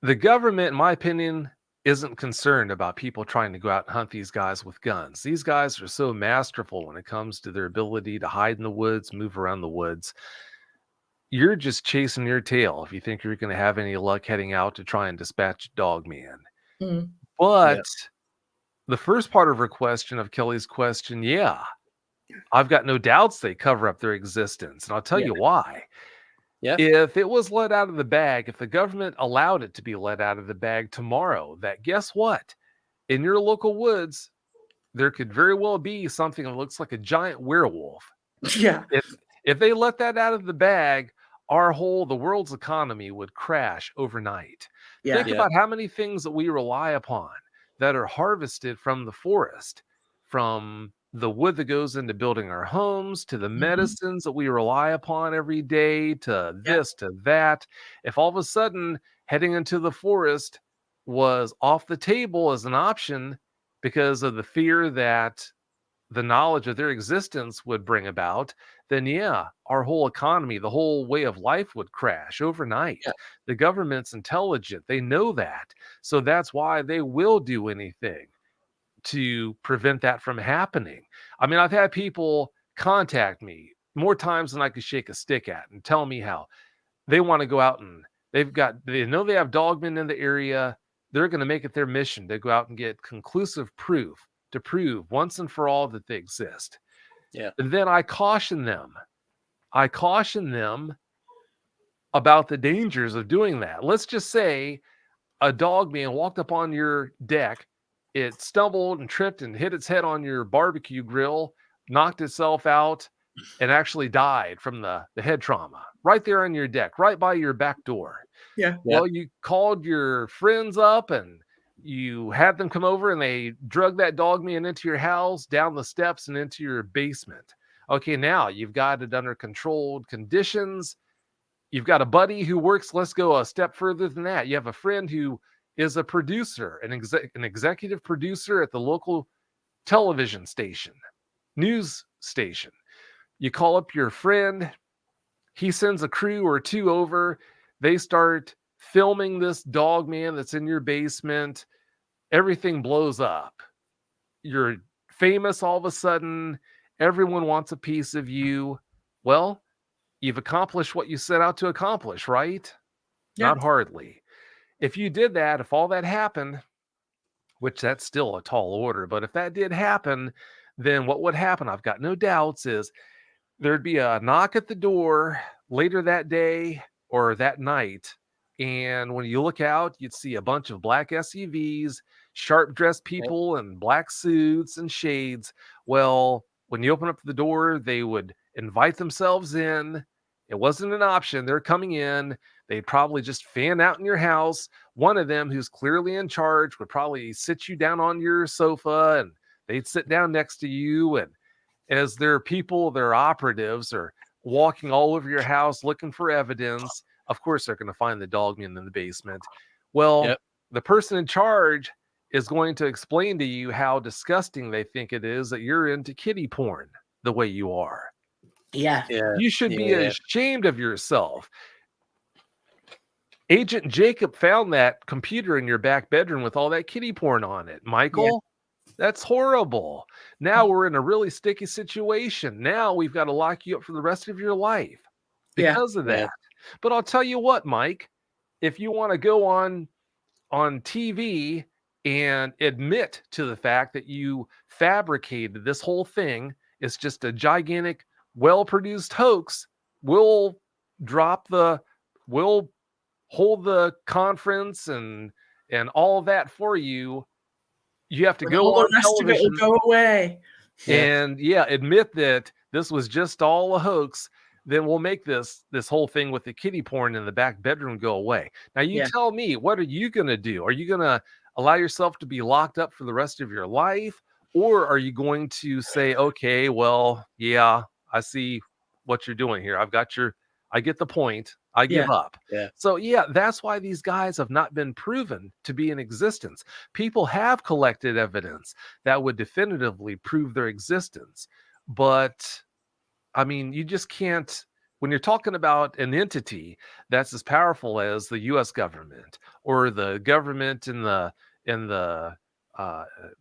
The government, in my opinion, isn't concerned about people trying to go out and hunt these guys with guns. These guys are so masterful when it comes to their ability to hide in the woods, move around the woods. You're just chasing your tail if you think you're going to have any luck heading out to try and dispatch Dogman. Mm. But the first part of her question, of Kelly's question, I've got no doubts they cover up their existence. And I'll tell you why. If it was let out of the bag, if the government allowed it to be let out of the bag tomorrow, that guess what? In your local woods, there could very well be something that looks like a giant werewolf. Yeah. If they let that out of the bag, the world's economy would crash overnight. Think about how many things that we rely upon that are harvested from the forest, from the wood that goes into building our homes, to the medicines that we rely upon every day, to this, to that. If all of a sudden heading into the forest was off the table as an option because of the fear that the knowledge of their existence would bring about, then our whole economy, the whole way of life would crash overnight. The government's intelligent. They know that. So that's why they will do anything to prevent that from happening. I mean, I've had people contact me more times than I could shake a stick at and tell me how they want to go out and they know they have dogmen in the area. They're going to make it their mission to go out and get conclusive proof to prove once and for all that they exist. And then I caution them about the dangers of doing that. Let's just say a dogman walked up on your deck, it stumbled and tripped and hit its head on your barbecue grill, knocked itself out, and actually died from the head trauma right there on your deck, right by your back door. Well, you called your friends up and you had them come over and they drug that dogman into your house, down the steps and into your basement. Okay, now you've got it under controlled conditions. You've got a buddy who works, let's go a step further than that. You have a friend who is a producer, an executive producer at the local television station, news station. You call up your friend, he sends a crew or two over, they start filming this dogman that's in your basement. Everything blows up. You're famous all of a sudden. Everyone wants a piece of you. Well, you've accomplished what you set out to accomplish, right? Not hardly. If you did that, if all that happened, which that's still a tall order, but if that did happen, then what would happen, I've got no doubts, is there'd be a knock at the door later that day or that night. And when you look out, you'd see a bunch of black SUVs, sharp-dressed people in black suits and shades. Well, when you open up the door, they would invite themselves in. It wasn't an option. They're coming in. They'd probably just fan out in your house. One of them, who's clearly in charge, would probably sit you down on your sofa and they'd sit down next to you. And as their people, their operatives are walking all over your house looking for evidence, of course, they're going to find the dogman in the basement. Well, the person in charge is going to explain to you how disgusting they think it is that you're into kitty porn the way you are. You should be ashamed of yourself. Agent Jacob found that computer in your back bedroom with all that kitty porn on it. Michael, that's horrible. Now we're in a really sticky situation. Now we've got to lock you up for the rest of your life because of that. But I'll tell you what, Mike, if you want to go on TV and admit to the fact that you fabricated this whole thing, it's just a gigantic, well-produced hoax, we'll hold the conference and all that for you. You have to go on television. Go away. And admit that this was just all a hoax. Then we'll make this whole thing with the kiddie porn in the back bedroom go away. Now you tell me, what are you going to do? Are you going to allow yourself to be locked up for the rest of your life? Or are you going to say, okay, well, yeah, I see what you're doing here. I get the point. I give up. Yeah. So that's why these guys have not been proven to be in existence. People have collected evidence that would definitively prove their existence. But I mean, you just can't, when you're talking about an entity that's as powerful as the U.S. government or the government in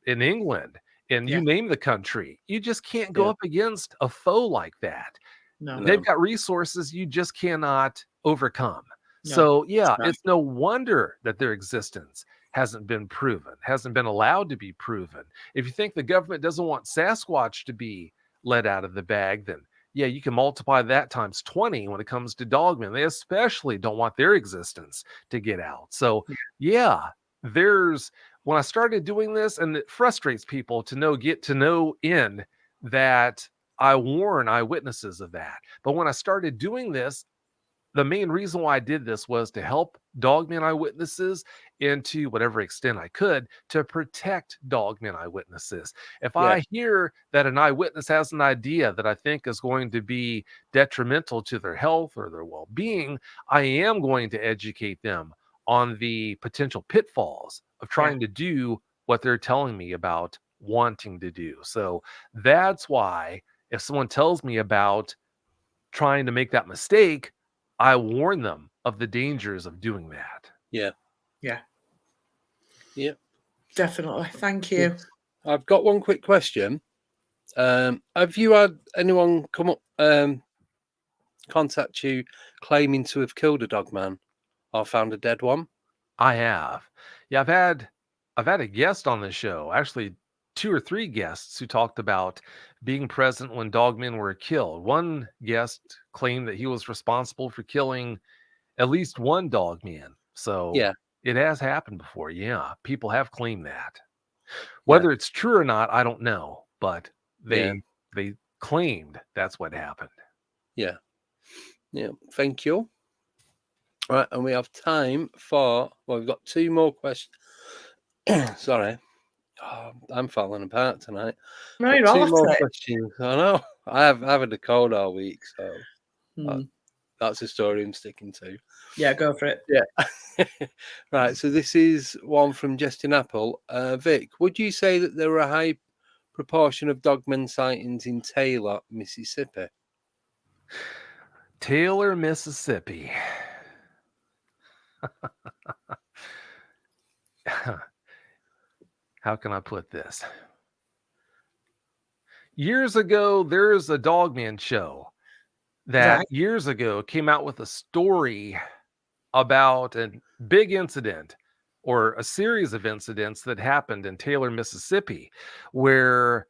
England, and you name the country, you just can't go up against a foe like that. No. They've got resources you just cannot overcome. No, So it's no wonder that their existence hasn't been proven, hasn't been allowed to be proven. If you think the government doesn't want Sasquatch to be let out of the bag, then you can multiply that times 20 when it comes to Dogman. They especially don't want their existence to get out. So when I started doing this, and it frustrates people get to know in that I warn eyewitnesses of that. But when I started doing this, the main reason why I did this was to help Dogman eyewitnesses, and to whatever extent I could, to protect Dogman eyewitnesses. If I hear that an eyewitness has an idea that I think is going to be detrimental to their health or their well-being, I am going to educate them on the potential pitfalls of trying to do what they're telling me about wanting to do. So that's why if someone tells me about trying to make that mistake, I warn them of the dangers of doing that. Yeah. Definitely. Thank you. I've got one quick question. Have you had anyone come up, contact you claiming to have killed a dogman or found a dead one? I have. Yeah, I've had a guest on the show, actually 2 or 3 guests who talked about being present when dogmen were killed. One guest claimed that he was responsible for killing at least one dogman. So it has happened before. Yeah, people have claimed that. Whether it's true or not, I don't know, but they claimed that's what happened. Yeah. Thank you. All right, and we have time for, we've got 2 more questions. Sorry. Oh, I'm falling apart tonight. No, you're all 2 more questions. I know. I've had a cold all week, so that's a story I'm sticking to. Yeah, go for it. Yeah. Right. So this is one from Justin Apple. Vic, would you say that there were a high proportion of dogman sightings in Taylor, Mississippi? Taylor, Mississippi. How can I put this? Years ago, there's a Dogman show that years ago came out with a story about a big incident or a series of incidents that happened in Taylor, Mississippi, where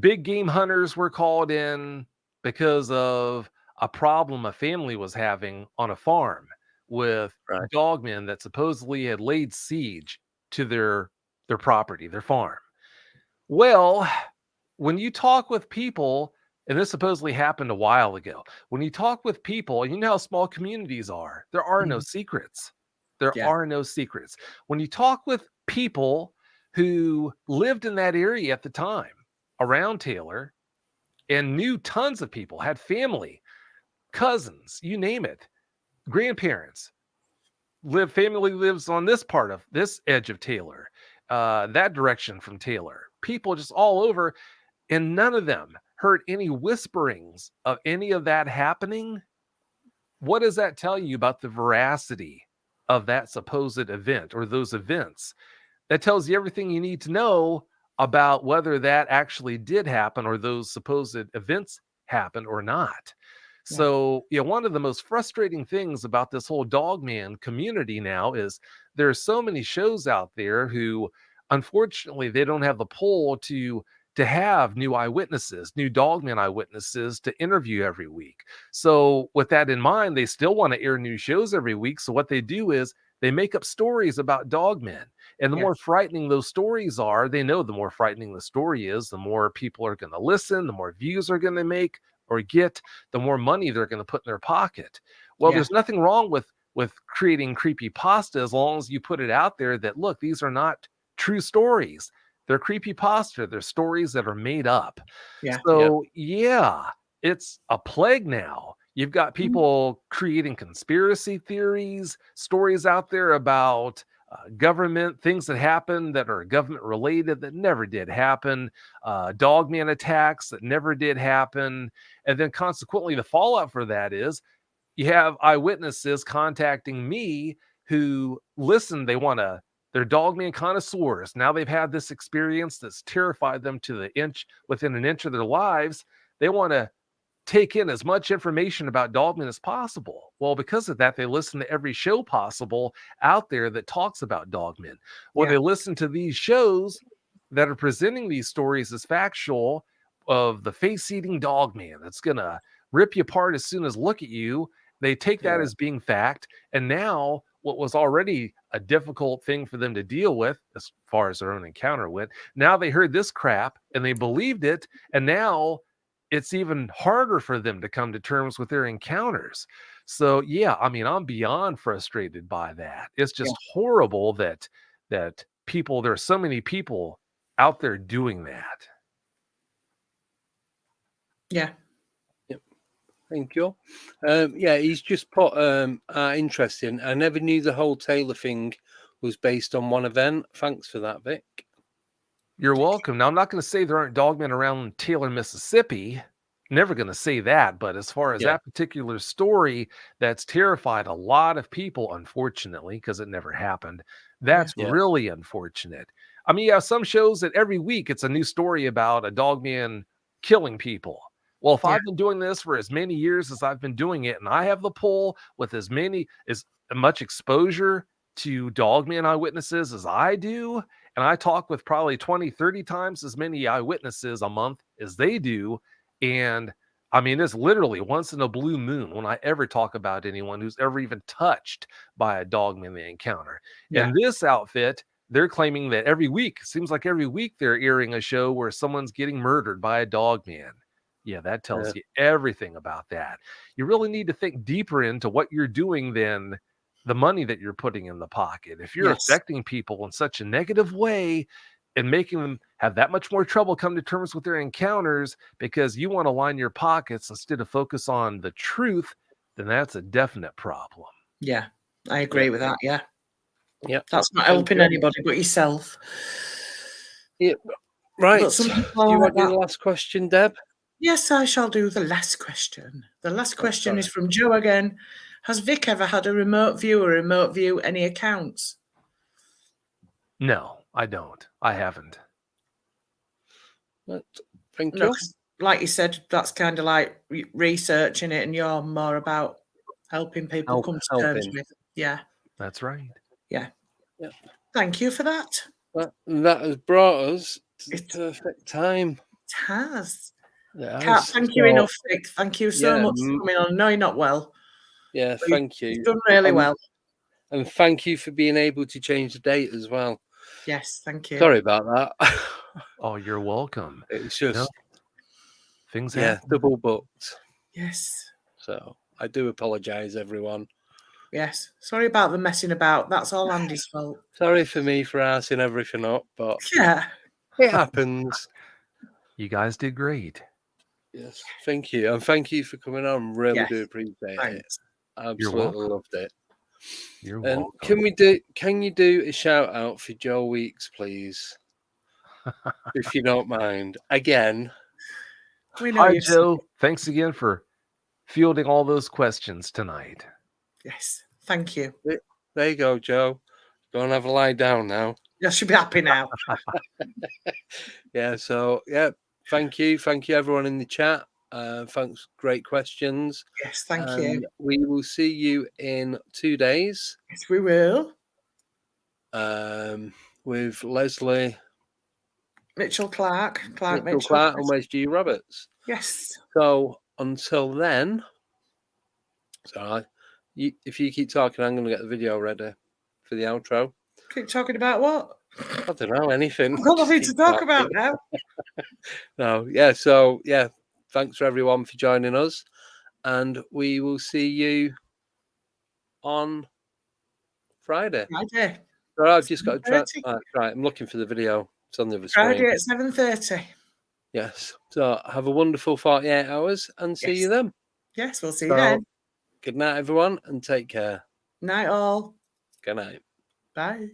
big game hunters were called in because of a problem a family was having on a farm with dogmen that supposedly had laid siege to their property, their farm. Well, when you talk with people, and this supposedly happened a while ago, when you talk with people, you know how small communities are. There are no secrets. There are no secrets. When you talk with people who lived in that area at the time around Taylor and knew tons of people, had family, cousins, you name it, grandparents, family lives on this part of this edge of Taylor, that direction from Taylor, people just all over, and none of them heard any whisperings of any of that happening. What does that tell you about the veracity of that supposed event or those events? That tells you everything you need to know about whether that actually did happen or those supposed events happened or not. So, one of the most frustrating things about this whole Dogman community now is there are so many shows out there who, unfortunately, they don't have the pull to have new eyewitnesses, new Dogman eyewitnesses to interview every week. So, with that in mind, they still want to air new shows every week. So, what they do is they make up stories about Dogmen. And the more frightening those stories are, they know the more frightening the story is, the more people are going to listen, the more views are going to make or get, the more money they're going to put in their pocket. Well, there's nothing wrong with creating creepypasta as long as you put it out there that, look, these are not true stories. They're creepypasta. They're stories that are made up. So, it's a plague now. You've got people creating conspiracy theories, stories out there about government, things that happen that are government related that never did happen, Dogman attacks that never did happen. And then consequently, the fallout for that is you have eyewitnesses contacting me who listen, they're Dogman connoisseurs. Now they've had this experience that's terrified them to within an inch of their lives. They want to take in as much information about Dogman as possible. Well, because of that, they listen to every show possible out there that talks about Dogman. Or they listen to these shows that are presenting these stories as factual of the face-eating Dogman that's going to rip you apart as soon as look at you. They take that as being fact. And now what was already a difficult thing for them to deal with as far as their own encounter went, now they heard this crap and they believed it. And now it's even harder for them to come to terms with their encounters. So, I'm beyond frustrated by that. It's just horrible that there are so many people out there doing that. Yeah. Yep. Thank you. He's just put interesting. I never knew the whole Taylor thing was based on one event. Thanks for that, Vic. You're welcome. Now, I'm not going to say there aren't Dogmen around Taylor, Mississippi. Never going to say that. But as far as that particular story that's terrified a lot of people, unfortunately, because it never happened, that's really unfortunate. I mean, you have some shows that every week it's a new story about a Dogman killing people. Well, if I've been doing this for as many years as I've been doing it, and I have the pull with as much exposure to Dogman eyewitnesses as I do, and I talk with probably 20, 30 times as many eyewitnesses a month as they do. And I mean, it's literally once in a blue moon when I ever talk about anyone who's ever even touched by a Dogman they encounter. And this outfit, they're claiming that seems like every week they're airing a show where someone's getting murdered by a Dogman. Yeah, that tells you everything about that. You really need to think deeper into what you're doing than the money that you're putting in the pocket. If you're affecting people in such a negative way and making them have that much more trouble come to terms with their encounters because you want to line your pockets instead of focus on the truth, then that's a definite problem. Yeah, I agree with that. Yeah. Yeah. That's not helping anybody but yourself. Yeah. Right. Do you want to do the last question, Deb? Yes, I shall do the last question. The last question is from Joe again. Has Vic ever had a remote view any accounts? No, I don't. I haven't. Thank you. Like you said, that's kind of like researching it, and you're more about helping people come to terms with. Yeah. That's right. Yeah. Thank you for that. That has brought us to the perfect time. It has. Can't thank you enough, Vic. Thank you so much for coming on. No, you're not well. Yeah, thank you. You've done really well. And thank you for being able to change the date as well. Yes, thank you. Sorry about that. Oh, you're welcome. It's just things happen. Double booked. Yes. So I do apologise, everyone. Yes. Sorry about the messing about. That's all Andy's fault. Sorry for me for arsing everything up, but it happens. You guys did great. Yes, thank you. And thank you for coming on. Really do appreciate it. Absolutely loved it. You're welcome. Can you do a shout out for Joe Weeks, please? If you don't mind. Again. Hi, Joe. Thanks again for fielding all those questions tonight. Yes. Thank you. There you go, Joe. Go and have a lie down now. You should be happy now. So thank you. Thank you, everyone in the chat. Thanks, great questions. Yes, thank you. We will see you in 2 days. Yes, we will. With Leslie Clark, and Wes G. Roberts. Yes. So until then, if you keep talking, I'm going to get the video ready for the outro. Keep talking about what? I don't know, anything. I've got nothing to talk about now. No, yeah. So yeah, thanks for everyone for joining us, and we will see you on Friday. So I've just got to try. Right, I'm looking for the video. It's on the other screen. Friday at 7:30. Yes. So have a wonderful 48 hours and see you then. Yes, we'll see you then. Good night, everyone, and take care. Night all. Good night. Bye.